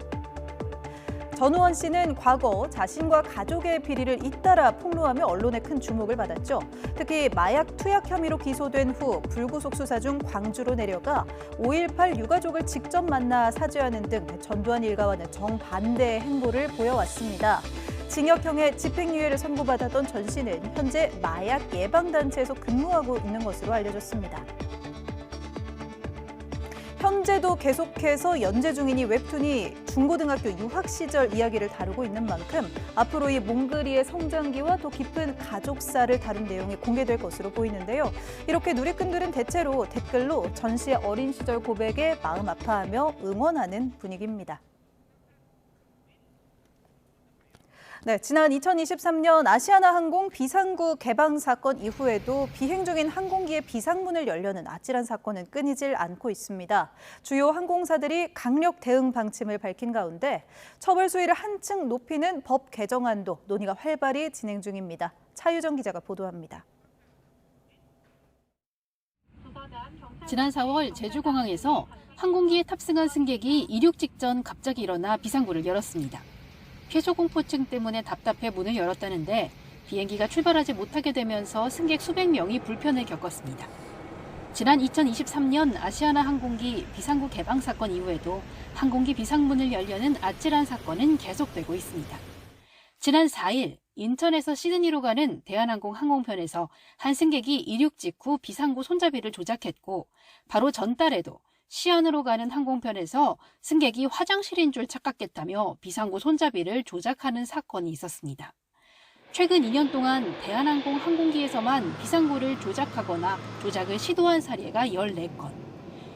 전우원 씨는 과거 자신과 가족의 비리를 잇따라 폭로하며 언론의 큰 주목을 받았죠. 특히 마약 투약 혐의로 기소된 후 불구속 수사 중 광주로 내려가 5.18 유가족을 직접 만나 사죄하는 등 전두환 일가와는 정반대의 행보를 보여왔습니다. 징역형의 집행유예를 선고받았던 전 씨는 현재 마약 예방단체에서 근무하고 있는 것으로 알려졌습니다. 현재도 계속해서 연재 중인 이 웹툰이 중고등학교 유학 시절 이야기를 다루고 있는 만큼 앞으로 이 몽글이의 성장기와 또 깊은 가족사를 다룬 내용이 공개될 것으로 보이는데요. 이렇게 누리꾼들은 대체로 댓글로 전 씨의 어린 시절 고백에 마음 아파하며 응원하는 분위기입니다. 네, 지난 2023년 아시아나항공 비상구 개방 사건 이후에도 비행 중인 항공기의 비상문을 열려는 아찔한 사건은 끊이질 않고 있습니다. 주요 항공사들이 강력 대응 방침을 밝힌 가운데 처벌 수위를 한층 높이는 법 개정안도 논의가 활발히 진행 중입니다. 차유정 기자가 보도합니다. 지난 4월 제주공항에서 항공기에 탑승한 승객이 이륙 직전 갑자기 일어나 비상구를 열었습니다. 폐소공포증 때문에 답답해 문을 열었다는데 비행기가 출발하지 못하게 되면서 승객 수백 명이 불편을 겪었습니다. 지난 2023년 아시아나 항공기 비상구 개방 사건 이후에도 항공기 비상문을 열려는 아찔한 사건은 계속되고 있습니다. 지난 4일 인천에서 시드니로 가는 대한항공 항공편에서 한 승객이 이륙 직후 비상구 손잡이를 조작했고 바로 전달에도 시안으로 가는 항공편에서 승객이 화장실인 줄 착각했다며 비상구 손잡이를 조작하는 사건이 있었습니다. 최근 2년 동안 대한항공 항공기에서만 비상구를 조작하거나 조작을 시도한 사례가 14건.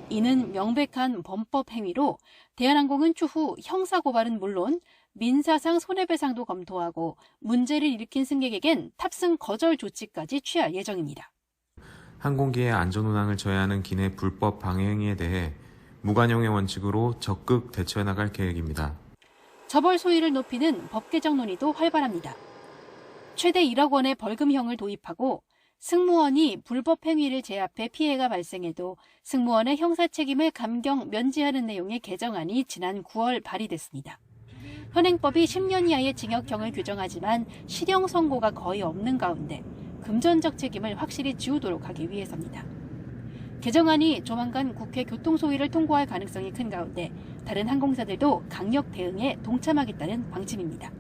이는 명백한 범법 행위로 대한항공은 추후 형사고발은 물론 민사상 손해배상도 검토하고 문제를 일으킨 승객에겐 탑승 거절 조치까지 취할 예정입니다. 항공기의 안전운항을 저해하는 기내 불법 방해 행위에 대해 무관용의 원칙으로 적극 대처해 나갈 계획입니다. 처벌 소위를 높이는 법 개정 논의도 활발합니다. 최대 1억 원의 벌금형을 도입하고 승무원이 불법 행위를 제압해 피해가 발생해도 승무원의 형사 책임을 감경 면제하는 내용의 개정안이 지난 9월 발의됐습니다. 현행법이 10년 이하의 징역형을 규정하지만 실형 선고가 거의 없는 가운데 금전적 책임을 확실히 지우도록 하기 위해서입니다. 개정안이 조만간 국회 교통소위를 통과할 가능성이 큰 가운데 다른 항공사들도 강력 대응에 동참하겠다는 방침입니다.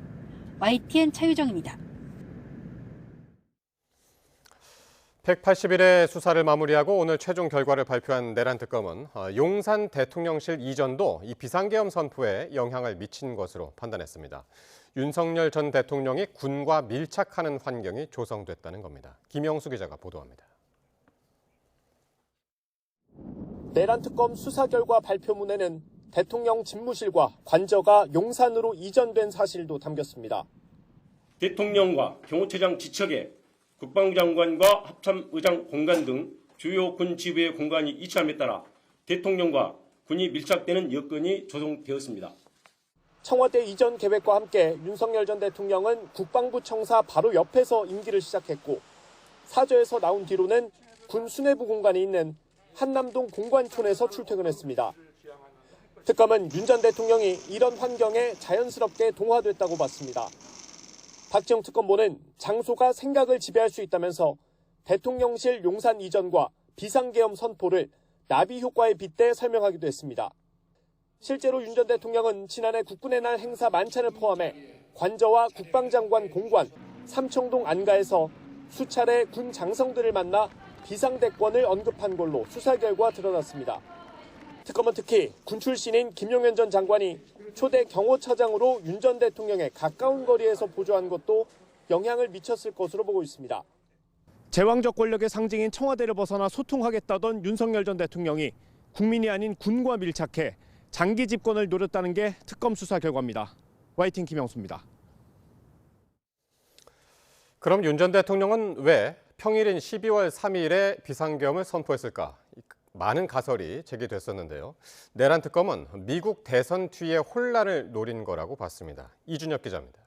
YTN 차유정입니다. 180일의 수사를 마무리하고 오늘 최종 결과를 발표한 내란 특검은 용산 대통령실 이전도 이 비상계엄 선포에 영향을 미친 것으로 판단했습니다. 윤석열 전 대통령이 군과 밀착하는 환경이 조성됐다는 겁니다. 김영수 기자가 보도합니다. 내란 특검 수사 결과 발표문에는 대통령 집무실과 관저가 용산으로 이전된 사실도 담겼습니다. 대통령과 경호처장 지척에 국방부 장관과 합참의장 공간 등 주요 군 지부의 공간이 이치함에 따라 대통령과 군이 밀착되는 여건이 조성되었습니다. 청와대 이전 계획과 함께 윤석열 전 대통령은 국방부 청사 바로 옆에서 임기를 시작했고 사저에서 나온 뒤로는 군 수뇌부 공간이 있는 한남동 공관촌에서 출퇴근했습니다. 특검은 윤 전 대통령이 이런 환경에 자연스럽게 동화됐다고 봤습니다. 박지영 특검보는 장소가 생각을 지배할 수 있다면서 대통령실 용산 이전과 비상계엄 선포를 나비 효과에 빗대 설명하기도 했습니다. 실제로 윤 전 대통령은 지난해 국군의 날 행사 만찬을 포함해 관저와 국방장관 공관, 삼청동 안가에서 수차례 군 장성들을 만나 비상대권을 언급한 걸로 수사 결과 드러났습니다. 특검은 특히 군 출신인 김용현 전 장관이 초대 경호처장으로 윤 전 대통령의 가까운 거리에서 보조한 것도 영향을 미쳤을 것으로 보고 있습니다. 제왕적 권력의 상징인 청와대를 벗어나 소통하겠다던 윤석열 전 대통령이 국민이 아닌 군과 밀착해 장기 집권을 노렸다는 게 특검 수사 결과입니다. YTN 김영수입니다. 그럼 윤 전 대통령은 왜 평일인 12월 3일에 비상계엄을 선포했을까? 많은 가설이 제기됐었는데요. 내란 특검은 미국 대선 뒤에 혼란을 노린 거라고 봤습니다. 이준혁 기자입니다.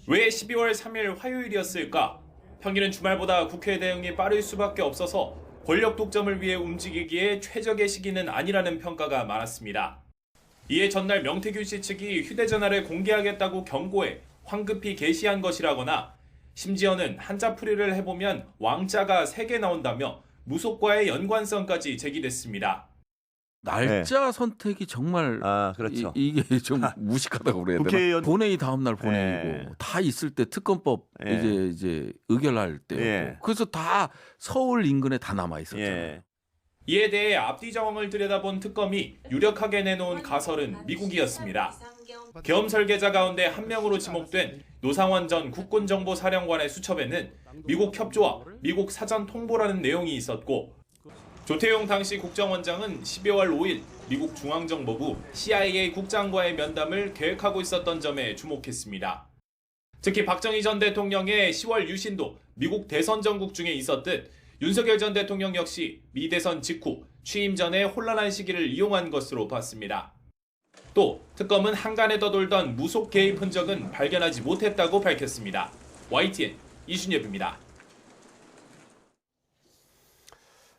왜 12월 3일 화요일이었을까? 평일은 주말보다 국회 대응이 빠를 수밖에 없어서 권력 독점을 위해 움직이기에 최적의 시기는 아니라는 평가가 많았습니다. 이에 전날 명태균 씨 측이 휴대전화를 공개하겠다고 경고해 황급히 게시한 것이라거나 심지어는 한자풀이를 해보면 왕자가 3개 나온다며 무속과의 연관성까지 제기됐습니다. 날짜 선택이 정말 그렇죠. 이게 좀 무식하다고 그래야 되나? 국회의원 본회의 다음 날 보내고 다 있을 때 특검법 이제 의결할 때 그래서 다 서울 인근에 다 남아 있었잖아요. 이에 대해 앞뒤 정황을 들여다본 특검이 유력하게 내놓은 가설은 미국이었습니다. 계엄 설계자 가운데 한 명으로 지목된 노상원 전 국군정보사령관의 수첩에는 미국 협조와 미국 사전 통보라는 내용이 있었고, 조태용 당시 국정원장은 12월 5일 미국 중앙정보부 CIA 국장과의 면담을 계획하고 있었던 점에 주목했습니다. 특히 박정희 전 대통령의 10월 유신도 미국 대선 전국 중에 있었듯 윤석열 전 대통령 역시 미 대선 직후 취임 전에 혼란한 시기를 이용한 것으로 봤습니다. 또 특검은 한간에 떠돌던 무속 개입 흔적은 발견하지 못했다고 밝혔습니다. YTN 이순엽입니다.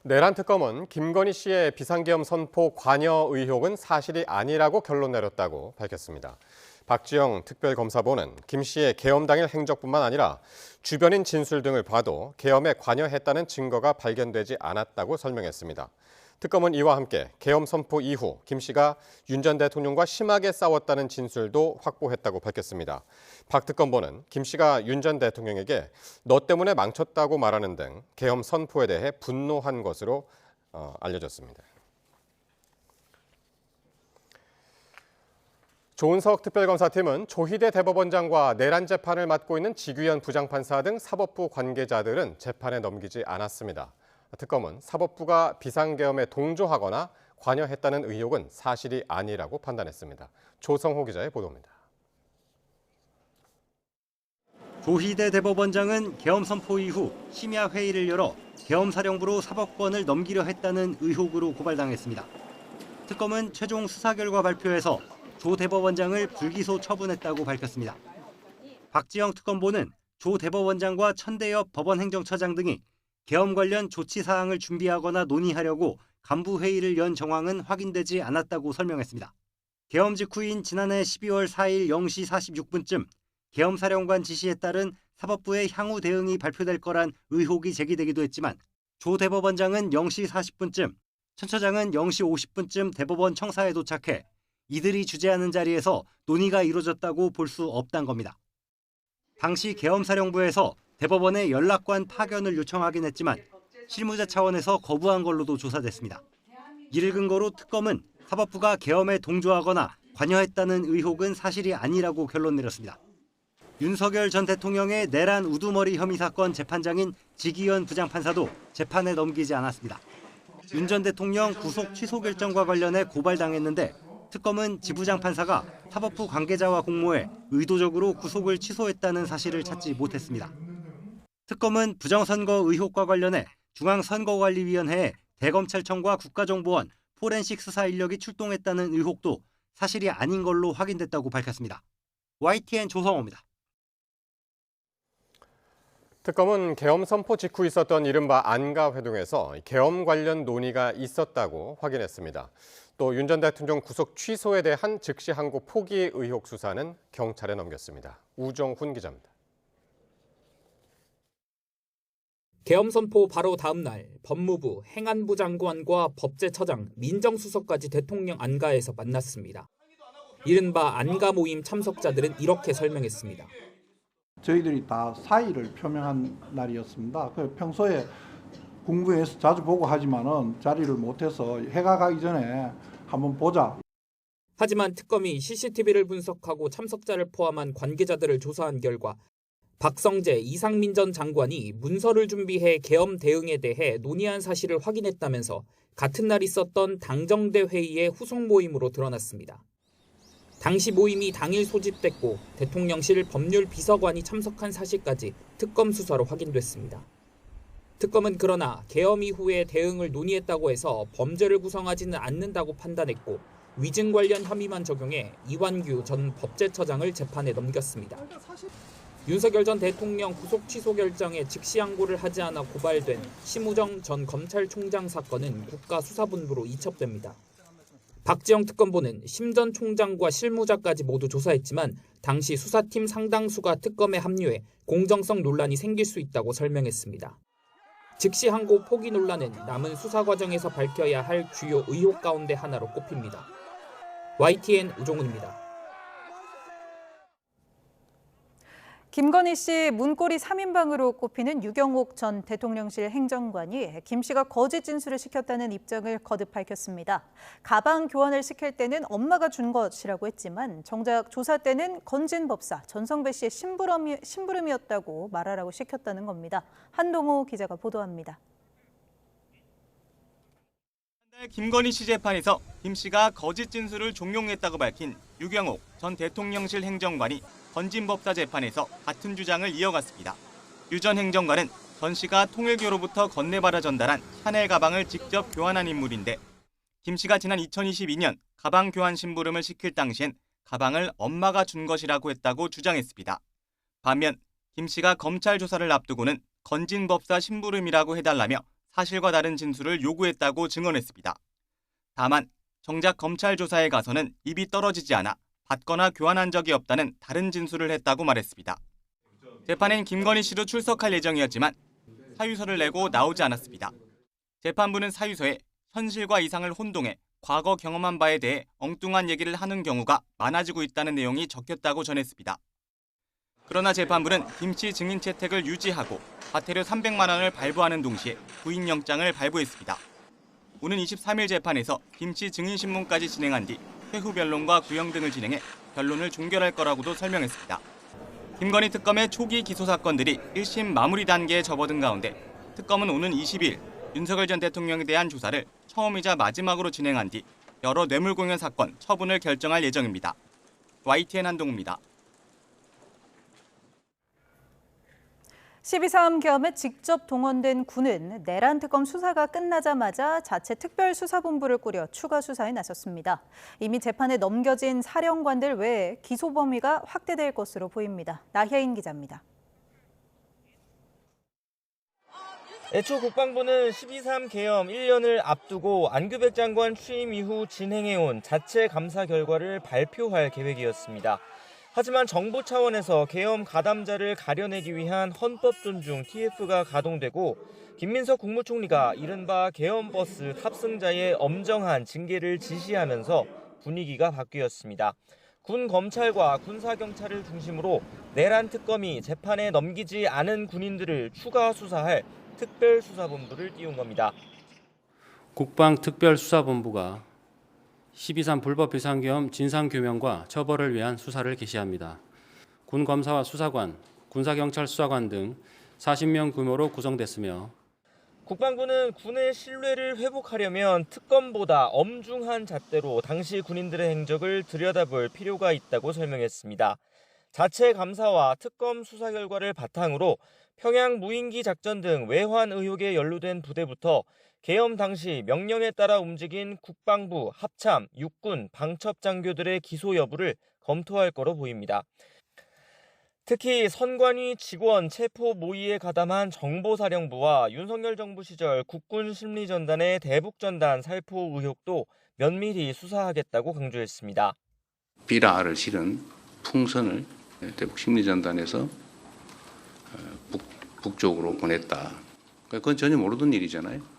내란 특검은 김건희 씨의 비상계엄 선포 관여 의혹은 사실이 아니라고 결론 내렸다고 밝혔습니다. 박지영 특별검사본은 김 씨의 계엄 당일 행적뿐만 아니라 주변인 진술 등을 봐도 계엄에 관여했다는 증거가 발견되지 않았다고 설명했습니다. 특검은 이와 함께 계엄 선포 이후 김 씨가 윤 전 대통령과 심하게 싸웠다는 진술도 확보했다고 밝혔습니다. 박 특검본은 김 씨가 윤 전 대통령에게 너 때문에 망쳤다고 말하는 등 계엄 선포에 대해 분노한 것으로 알려졌습니다. 조은석 특별검사팀은 조희대 대법원장과 내란 재판을 맡고 있는 지규현 부장판사 등 사법부 관계자들은 재판에 넘기지 않았습니다. 특검은 사법부가 비상계엄에 동조하거나 관여했다는 의혹은 사실이 아니라고 판단했습니다. 조성호 기자의 보도입니다. 조희대 대법원장은 계엄 선포 이후 심야 회의를 열어 계엄 사령부로 사법권을 넘기려 했다는 의혹으로 고발당했습니다. 특검은 최종 수사 결과 발표에서 조 대법원장을 불기소 처분했다고 밝혔습니다. 박지영 특검보는 조 대법원장과 천대엽 법원행정처장 등이 계엄 관련 조치 사항을 준비하거나 논의하려고 간부 회의를 연 정황은 확인되지 않았다고 설명했습니다. 계엄 직후인 지난해 12월 4일 0시 46분쯤 계엄 사령관 지시에 따른 사법부의 향후 대응이 발표될 거란 의혹이 제기되기도 했지만 조 대법원장은 0시 40분쯤, 천 처장은 0시 50분쯤 대법원 청사에 도착해 이들이 주재하는 자리에서 논의가 이루어졌다고 볼 수 없단 겁니다. 당시 계엄사령부에서 대법원에 연락관 파견을 요청하긴 했지만 실무자 차원에서 거부한 걸로도 조사됐습니다. 이를 근거로 특검은 사법부가 계엄에 동조하거나 관여했다는 의혹은 사실이 아니라고 결론 내렸습니다. 윤석열 전 대통령의 내란 우두머리 혐의 사건 재판장인 지기현 부장판사도 재판에 넘기지 않았습니다. 윤 전 대통령 구속 취소 결정과 관련해 고발당했는데 특검은 지 부장판사가 사법부 관계자와 공모해 의도적으로 구속을 취소했다는 사실을 찾지 못했습니다. 특검은 부정선거 의혹과 관련해 중앙선거관리위원회에 대검찰청과 국가정보원, 포렌식 수사 인력이 출동했다는 의혹도 사실이 아닌 걸로 확인됐다고 밝혔습니다. YTN 조성호입니다. 특검은 계엄 선포 직후 있었던 이른바 안가회동에서 계엄 관련 논의가 있었다고 확인했습니다. 또 윤 전 대통령 구속 취소에 대한 즉시 항고 포기 의혹 수사는 경찰에 넘겼습니다. 우정훈 기자입니다. 계엄 선포 바로 다음 날 법무부, 행안부 장관과 법제처장, 민정수석까지 대통령 안가에서 만났습니다. 이른바 안가 모임 참석자들은 이렇게 설명했습니다. 저희들이 다 사의를 표명한 날이었습니다. 평소에 국무회에서 자주 보고 하지만은 자리를 못해서 해가 가기 전에 한번 보자. 하지만 특검이 CCTV를 분석하고 참석자를 포함한 관계자들을 조사한 결과 박성재, 이상민 전 장관이 문서를 준비해 계엄 대응에 대해 논의한 사실을 확인했다면서 같은 날 있었던 당정대 회의의 후속 모임으로 드러났습니다. 당시 모임이 당일 소집됐고 대통령실 법률 비서관이 참석한 사실까지 특검 수사로 확인됐습니다. 특검은 그러나 계엄 이후에 대응을 논의했다고 해서 범죄를 구성하지는 않는다고 판단했고 위증 관련 혐의만 적용해 이완규 전 법제처장을 재판에 넘겼습니다. 윤석열 전 대통령 구속 취소 결정에 즉시 항고를 하지 않아 고발된 심우정 전 검찰총장 사건은 국가수사본부로 이첩됩니다. 박지영 특검보는 심 전 총장과 실무자까지 모두 조사했지만 당시 수사팀 상당수가 특검에 합류해 공정성 논란이 생길 수 있다고 설명했습니다. 즉시 항고 포기 논란은 남은 수사 과정에서 밝혀야 할 주요 의혹 가운데 하나로 꼽힙니다. YTN 우종훈입니다. 김건희 씨 문고리 3인방으로 꼽히는 유경옥 전 대통령실 행정관이 김 씨가 거짓 진술을 시켰다는 입장을 거듭 밝혔습니다. 가방 교환을 시킬 때는 엄마가 준 것이라고 했지만 정작 조사 때는 건진 법사 전성배 씨의 심부름이었다고 말하라고 시켰다는 겁니다. 한동호 기자가 보도합니다. 김건희 씨 재판에서 김 씨가 거짓 진술을 종용했다고 밝힌 유경옥 전 대통령실 행정관이 건진법사 재판에서 같은 주장을 이어갔습니다. 유 전 행정관은 전 씨가 통일교로부터 건네받아 전달한 샤넬 가방을 직접 교환한 인물인데 김 씨가 지난 2022년 가방 교환 심부름을 시킬 당시엔 가방을 엄마가 준 것이라고 했다고 주장했습니다. 반면 김 씨가 검찰 조사를 앞두고는 건진법사 심부름이라고 해달라며 사실과 다른 진술을 요구했다고 증언했습니다. 다만 정작 검찰 조사에 가서는 입이 떨어지지 않아 받거나 교환한 적이 없다는 다른 진술을 했다고 말했습니다. 재판엔 김건희 씨도 출석할 예정이었지만 사유서를 내고 나오지 않았습니다. 재판부는 사유서에 현실과 이상을 혼동해 과거 경험한 바에 대해 엉뚱한 얘기를 하는 경우가 많아지고 있다는 내용이 적혔다고 전했습니다. 그러나 재판부는 김 씨 증인 채택을 유지하고 과태료 300만 원을 발부하는 동시에 구인영장을 발부했습니다. 오는 23일 재판에서 김 씨 증인 신문까지 진행한 뒤 회후 변론과 구형 등을 진행해 변론을 종결할 거라고도 설명했습니다. 김건희 특검의 초기 기소 사건들이 1심 마무리 단계에 접어든 가운데 특검은 오는 20일 윤석열 전 대통령에 대한 조사를 처음이자 마지막으로 진행한 뒤 여러 뇌물공여 사건 처분을 결정할 예정입니다. YTN 한동우입니다. 12.3 계엄에 직접 동원된 군은 내란 특검 수사가 끝나자마자 자체 특별수사본부를 꾸려 추가 수사에 나섰습니다. 이미 재판에 넘겨진 사령관들 외에 기소 범위가 확대될 것으로 보입니다. 나혜인 기자입니다. 애초 국방부는 12.3 계엄 1년을 앞두고 안규백 장관 취임 이후 진행해온 자체 감사 결과를 발표할 계획이었습니다. 하지만 정부 차원에서 계엄 가담자를 가려내기 위한 헌법 존중 TF가 가동되고 김민석 국무총리가 이른바 계엄버스 탑승자의 엄정한 징계를 지시하면서 분위기가 바뀌었습니다. 군 검찰과 군사경찰을 중심으로 내란 특검이 재판에 넘기지 않은 군인들을 추가 수사할 특별수사본부를 띄운 겁니다. 국방특별수사본부가 12.3 불법 비상계엄 진상규명과 처벌을 위한 수사를 개시합니다. 군 검사와 수사관, 군사경찰 수사관 등 40명 규모로 구성됐으며 국방부는 군의 신뢰를 회복하려면 특검보다 엄중한 잣대로 당시 군인들의 행적을 들여다볼 필요가 있다고 설명했습니다. 자체 감사와 특검 수사 결과를 바탕으로 평양 무인기 작전 등 외환 의혹에 연루된 부대부터 계엄 당시 명령에 따라 움직인 국방부, 합참, 육군, 방첩 장교들의 기소 여부를 검토할 거로 보입니다. 특히 선관위 직원 체포 모의에 가담한 정보사령부와 윤석열 정부 시절 국군심리전단의 대북전단 살포 의혹도 면밀히 수사하겠다고 강조했습니다. 비라를 실은 풍선을 대북심리전단에서 북쪽으로 보냈다. 그건 전혀 모르던 일이잖아요.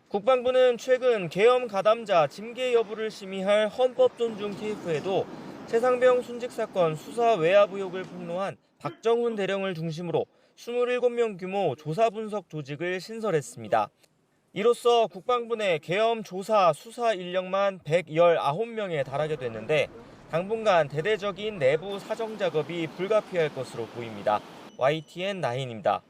국방부는 최근 계엄 가담자 징계 여부를 심의할 헌법 존중 TF에도 최상병 순직 사건 수사 외압 의혹을 폭로한 박정훈 대령을 중심으로 27명 규모 조사 분석 조직을 신설했습니다. 이로써 국방부 내 계엄 조사 수사 인력만 119명에 달하게 됐는데 당분간 대대적인 내부 사정 작업이 불가피할 것으로 보입니다. YTN 나인입니다.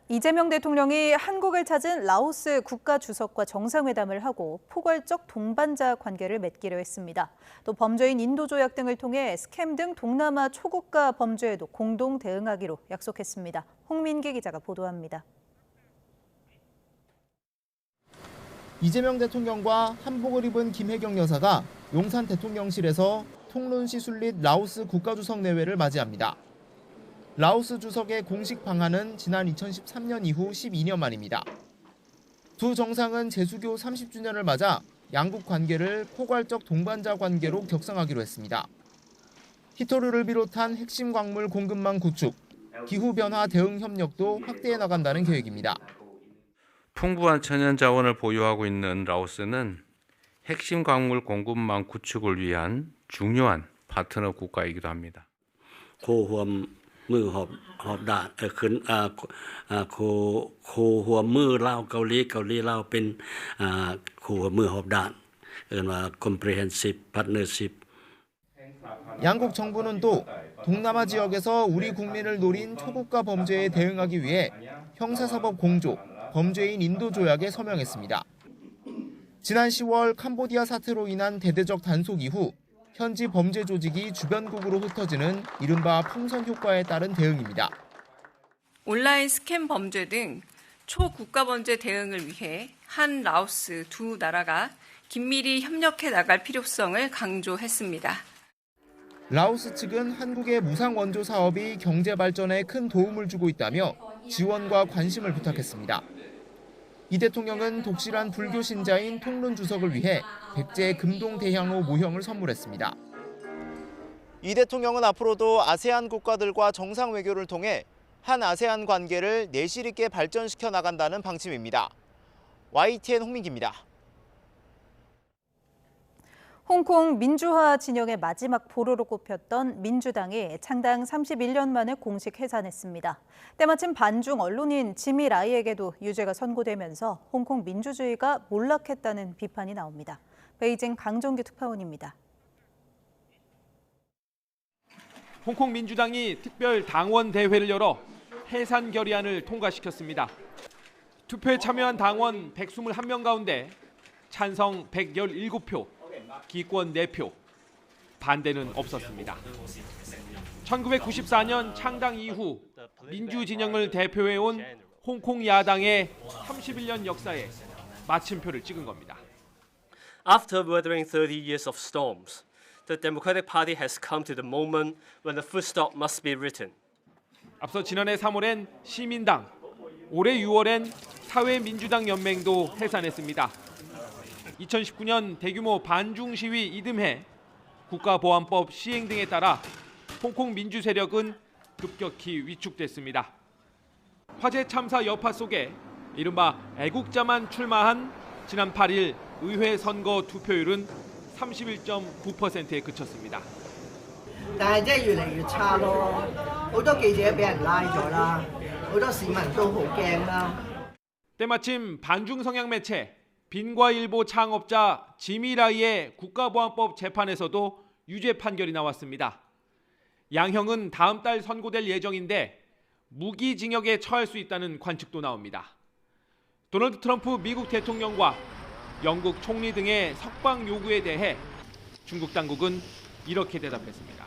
이재명 대통령이 한국을 찾은 라오스 국가주석과 정상회담을 하고 포괄적 동반자 관계를 맺기로 했습니다. 또 범죄인 인도조약 등을 통해 스캠 등 동남아 초국가 범죄에도 공동 대응하기로 약속했습니다. 홍민기 기자가 보도합니다. 이재명 대통령과 한복을 입은 김혜경 여사가 용산 대통령실에서 통론 시술릿 라오스 국가주석 내외를 맞이합니다. 라오스 주석의 공식 방한은 지난 2013년 이후 12년 만입니다. 두 정상은 제수교 30주년을 맞아 양국 관계를 포괄적 동반자 관계로 격상하기로 했습니다. 히토르를 비롯한 핵심 광물 공급망 구축, 기후변화 대응 협력도 확대해 나간다는 계획입니다. 풍부한 천연 자원을 보유하고 있는 라오스는 핵심 광물 공급망 구축을 위한 중요한 파트너 국가이기도 합니다. มือหอบดาดขึ้นโคหัวมือลาวเกาหลีลาวเป็นโคหัวมือหอบดาดว่า comprehensive partnership. 양국 정부는 또 동남아 지역에서 우리 국민을 노린 초국가 범죄에 대응하기 위해 형사사법 공조, 범죄인 인도 조약에 서명했습니다. 지난 10월 캄보디아 사태로 인한 대대적 단속 이후 현지 범죄 조직이 주변국으로 흩어지는 이른바 풍선 효과에 따른 대응입니다. 온라인 스캠 범죄 등 초국가 범죄 대응을 위해 한 라오스 두 나라가 긴밀히 협력해 나갈 필요성을 강조했습니다. 라오스 측은 한국의 무상 원조 사업이 경제 발전에 큰 도움을 주고 있다며 지원과 관심을 부탁했습니다. 이 대통령은 독실한 불교 신자인 통룬 주석을 위해 백제 금동 대향로 모형을 선물했습니다. 이 대통령은 앞으로도 아세안 국가들과 정상 외교를 통해 한 아세안 관계를 내실 있게 발전시켜 나간다는 방침입니다. YTN 홍민기입니다. 홍콩 민주화 진영의 마지막 보루로 꼽혔던 민주당이 창당 31년 만에 공식 해산했습니다. 때마침 반중 언론인 지미 라이에게도 유죄가 선고되면서 홍콩 민주주의가 몰락했다는 비판이 나옵니다. 베이징 강정규 특파원입니다. 홍콩 민주당이 특별 당원 대회를 열어 해산 결의안을 통과시켰습니다. 투표에 참여한 당원 121명 가운데 찬성 117표, 기권 4표, 반대는 없었습니다. 1994년 창당 이후 민주 진영을 대표해온 홍콩 야당의 31년 역사에 마침표를 찍은 겁니다. After weathering 30 years of storms, the Democratic Party has come to the moment when the full stop must be written. 앞서 지난해 3월엔 시민당, 올해 6월엔 사회민주당 연맹도 해산했습니다. 2019년 대규모 반중 시위 이듬해 국가보안법 시행 등에 따라 홍콩 민주 세력은 급격히 위축됐습니다. 화재 참사 여파 속에 이른바 애국자만 출마한 지난 8일 의회 선거 투표율은 31.9%에 그쳤습니다. 但係真係越嚟越差咯，好多記者俾人拉咗啦，好多市民都好驚啦。 때마침 반중 성향 매체 빈과일보 창업자 지미라이의 국가보안법 재판에서도 유죄 판결이 나왔습니다. 양형은 다음 달 선고될 예정인데 무기징역에 처할 수 있다는 관측도 나옵니다. 도널드 트럼프 미국 대통령과 영국 총리 등의 석방 요구에 대해 중국 당국은 이렇게 대답했습니다.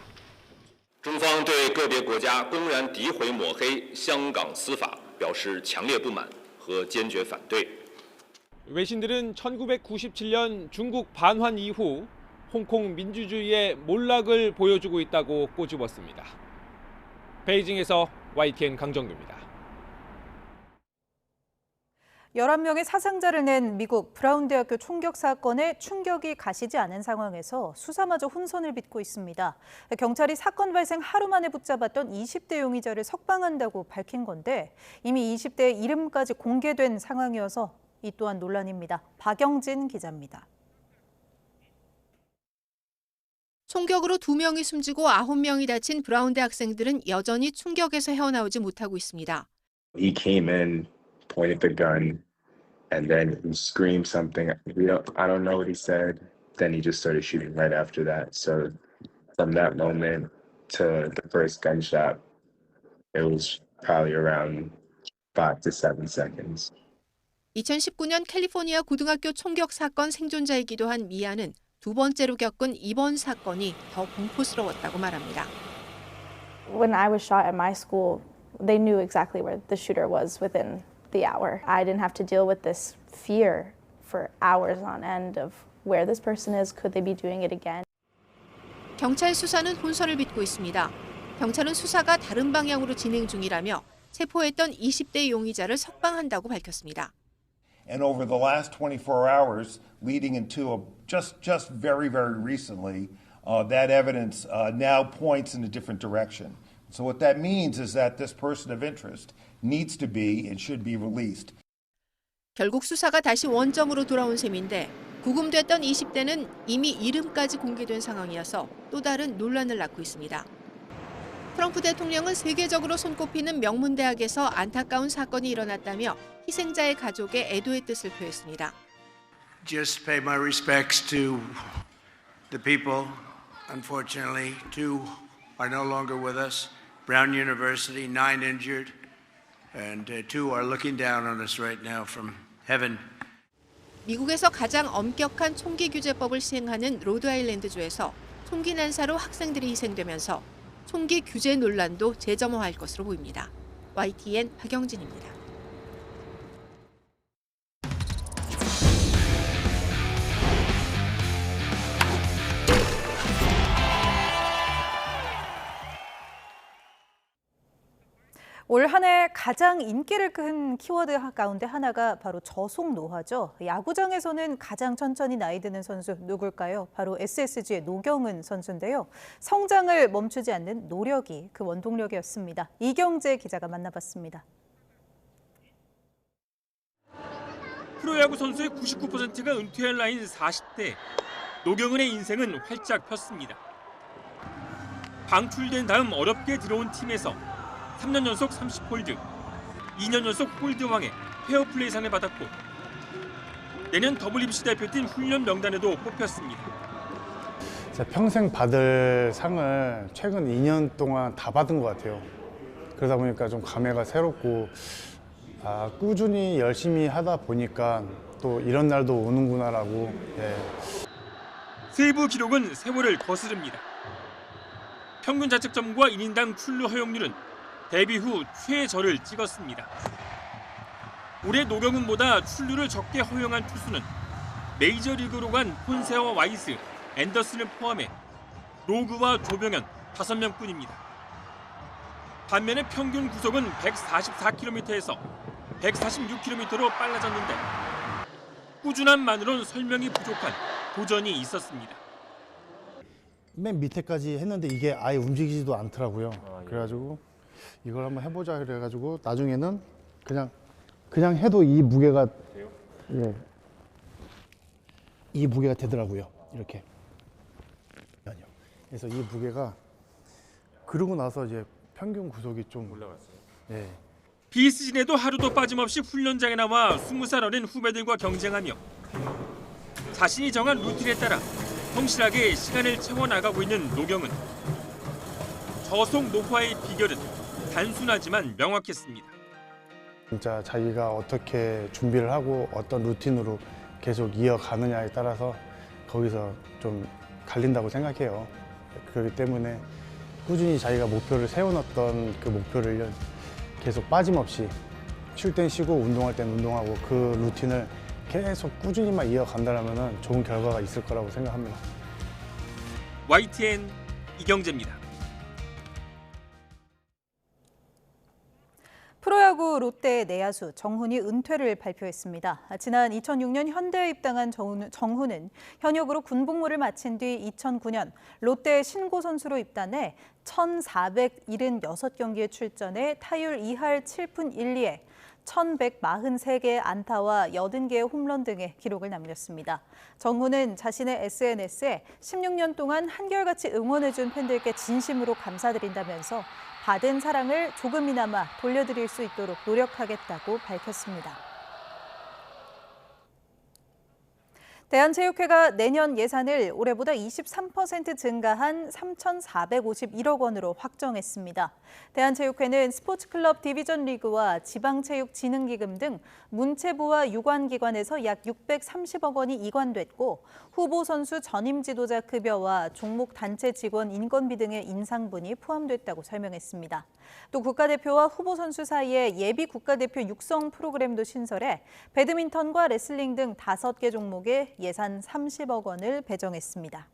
中方对个别国家公然诋毁抹黑香港司法表示强烈不满和坚决反对。 외신들은 1997년 중국 반환 이후 홍콩 민주주의의 몰락을 보여주고 있다고 꼬집었습니다. 베이징에서 YTN 강정규입니다. 11명의 사상자를 낸 미국 브라운 대학교 총격 사건에 충격이 가시지 않은 상황에서 수사마저 혼선을 빚고 있습니다. 경찰이 사건 발생 하루 만에 붙잡았던 20대 용의자를 석방한다고 밝힌 건데 이미 20대의 이름까지 공개된 상황이어서 이 또한 논란입니다. 박영진 기자입니다. 총격으로 2명이 숨지고 9명이 다친 브라운대 학생들은 여전히 충격에서 헤어나오지 못하고 있습니다. He came in, pointed the gun, and then he screamed something. I don't know what he said. Then he just started shooting right after that. So from that moment to the first gunshot, it was probably around 5 to 7 seconds. 2019년 캘리포니아 고등학교 총격 사건 생존자이기도 한 미아는 두 번째로 겪은 이번 사건이 더 공포스러웠다고 말합니다. When I was shot at my school, they knew exactly where the shooter was within the hour. I didn't have to deal with this fear for hours on end of where this person is, could they be doing it again? 경찰 수사는 혼선을 빚고 있습니다. 경찰은 수사가 다른 방향으로 진행 중이라며 체포했던 20대 용의자를 석방한다고 밝혔습니다. And over the last 24 hours, leading into just very recently, that evidence now points in a different direction. So what that means is that this person of interest needs to be and should be released. 결국 수사가 다시 원점으로 돌아온 셈인데 구금됐던 20대는 이미 이름까지 공개된 상황이어서 또 다른 논란을 낳고 있습니다. 트럼프 대통령은 세계적으로 손꼽히는 명문대학에서 안타까운 사건이 일어났다며 희생자의 가족에 애도의 뜻을 표했습니다. Just pay my respects to the people. Unfortunately, 2 are no longer with us. Brown University, 9 injured, and 2 are looking down on us right now from heaven. 미국에서 가장 엄격한 총기 규제법을 시행하는 로드아일랜드주에서 총기 난사로 학생들이 희생되면서 총기 규제 논란도 재점화할 것으로 보입니다. YTN 박영진입니다. 올 한 해 가장 인기를 끈 키워드 가운데 하나가 바로 저속노화죠. 야구장에서는 가장 천천히 나이 드는 선수 누굴까요? 바로 SSG의 노경은 선수인데요. 성장을 멈추지 않는 노력이 그 원동력이었습니다. 이경재 기자가 만나봤습니다. 프로야구 선수의 99%가 은퇴할 나이인 40대. 노경은의 인생은 활짝 폈습니다. 방출된 다음 어렵게 들어온 팀에서 3년 연속 30홀드, 2년 연속 홀드왕에 페어플레이상을 받았고 내년 WBC 대표팀 훈련 명단에도 뽑혔습니다. 평생 받을 상을 최근 2년 동안 다 받은 것 같아요. 그러다 보니까 좀 감회가 새롭고 꾸준히 열심히 하다 보니까 또 이런 날도 오는구나라고. 세부 기록은 세월을 거스릅니다. 평균 자책점과 1인당 출루 허용률은 데뷔 후 최저를 찍었습니다. 올해 노경은보다 출루를 적게 허용한 투수는 메이저리그로 간 폰세와 와이스, 앤더슨을 포함해 로그와 조병현 5명뿐입니다. 반면에 평균 구속은 144km에서 146km로 빨라졌는데 꾸준함만으론 설명이 부족한 도전이 있었습니다. 맨 밑에까지 했는데 이게 아예 움직이지도 않더라고요. 그래가지고 이걸 한번 해보자 그래가지고 나중에는 그냥 해도 이 무게가 이 무게가 되더라고요. 이렇게. 그래서 이 무게가 그러고 나서 이제 평균 구속이 좀 올라갔어요. 비시즌에도 하루도 빠짐없이 훈련장에 나와 20살 어린 후배들과 경쟁하며 자신이 정한 루틴에 따라 성실하게 시간을 채워나가고 있는 노경은 저속 노화의 비결은 단순하지만 명확했습니다. 진짜 자기가 어떻게 준비를 하고 어떤 루틴으로 계속 이어가느냐에 따라서 거기서 좀 갈린다고 생각해요. 그렇기 때문에 꾸준히 자기가 목표를 세워놨던 그 목표를 계속 빠짐없이 쉴 땐 쉬고 운동할 땐 운동하고 그 루틴을 계속 꾸준히만 이어간다면 좋은 결과가 있을 거라고 생각합니다. YTN 이경재입니다. 프로야구 롯데의 내야수 정훈이 은퇴를 발표했습니다. 지난 2006년 현대에 입당한 정훈은 현역으로 군복무를 마친 뒤 2009년 롯데 신고 선수로 입단해 1,476경기에 출전해 타율 2할 7푼 1리에 1,143개의 안타와 80개의 홈런 등의 기록을 남겼습니다. 정훈은 자신의 SNS에 16년 동안 한결같이 응원해준 팬들께 진심으로 감사드린다면서 받은 사랑을 조금이나마 돌려드릴 수 있도록 노력하겠다고 밝혔습니다. 대한체육회가 내년 예산을 올해보다 23% 증가한 3,451억 원으로 확정했습니다. 대한체육회는 스포츠클럽 디비전 리그와 지방체육진흥기금 등 문체부와 유관기관에서 약 630억 원이 이관됐고 후보 선수 전임 지도자 급여와 종목 단체 직원 인건비 등의 인상분이 포함됐다고 설명했습니다. 또 국가대표와 후보 선수 사이에 예비 국가대표 육성 프로그램도 신설해 배드민턴과 레슬링 등 5개 종목에 예산 30억 원을 배정했습니다.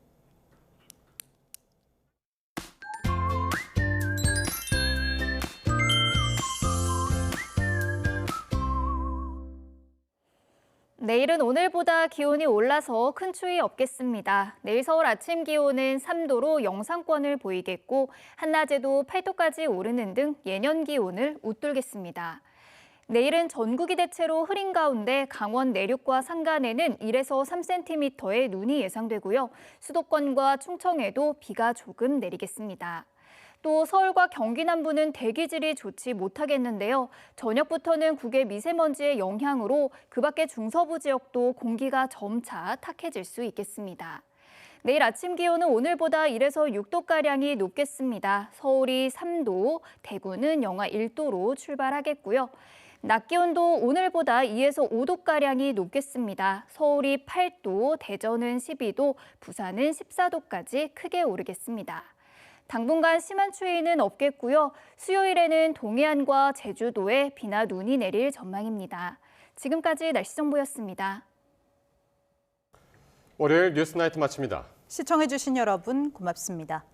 내일은 오늘보다 기온이 올라서 큰 추위 없겠습니다. 내일 서울 아침 기온은 3도로 영상권을 보이겠고 한낮에도 8도까지 오르는 등 예년 기온을 웃돌겠습니다. 내일은 전국이 대체로 흐린 가운데 강원 내륙과 산간에는 1에서 3cm의 눈이 예상되고요. 수도권과 충청에도 비가 조금 내리겠습니다. 또 서울과 경기 남부는 대기질이 좋지 못하겠는데요. 저녁부터는 국외 미세먼지의 영향으로 그 밖의 중서부 지역도 공기가 점차 탁해질 수 있겠습니다. 내일 아침 기온은 오늘보다 1에서 6도가량이 높겠습니다. 서울이 3도, 대구는 영하 1도로 출발하겠고요. 낮 기온도 오늘보다 2에서 5도가량이 높겠습니다. 서울이 8도, 대전은 12도, 부산은 14도까지 크게 오르겠습니다. 당분간 심한 추위는 없겠고요. 수요일에는 동해안과 제주도에 비나 눈이 내릴 전망입니다. 지금까지 날씨 정보였습니다. 월요일 뉴스나이트 마칩니다. 시청해주신 여러분 고맙습니다.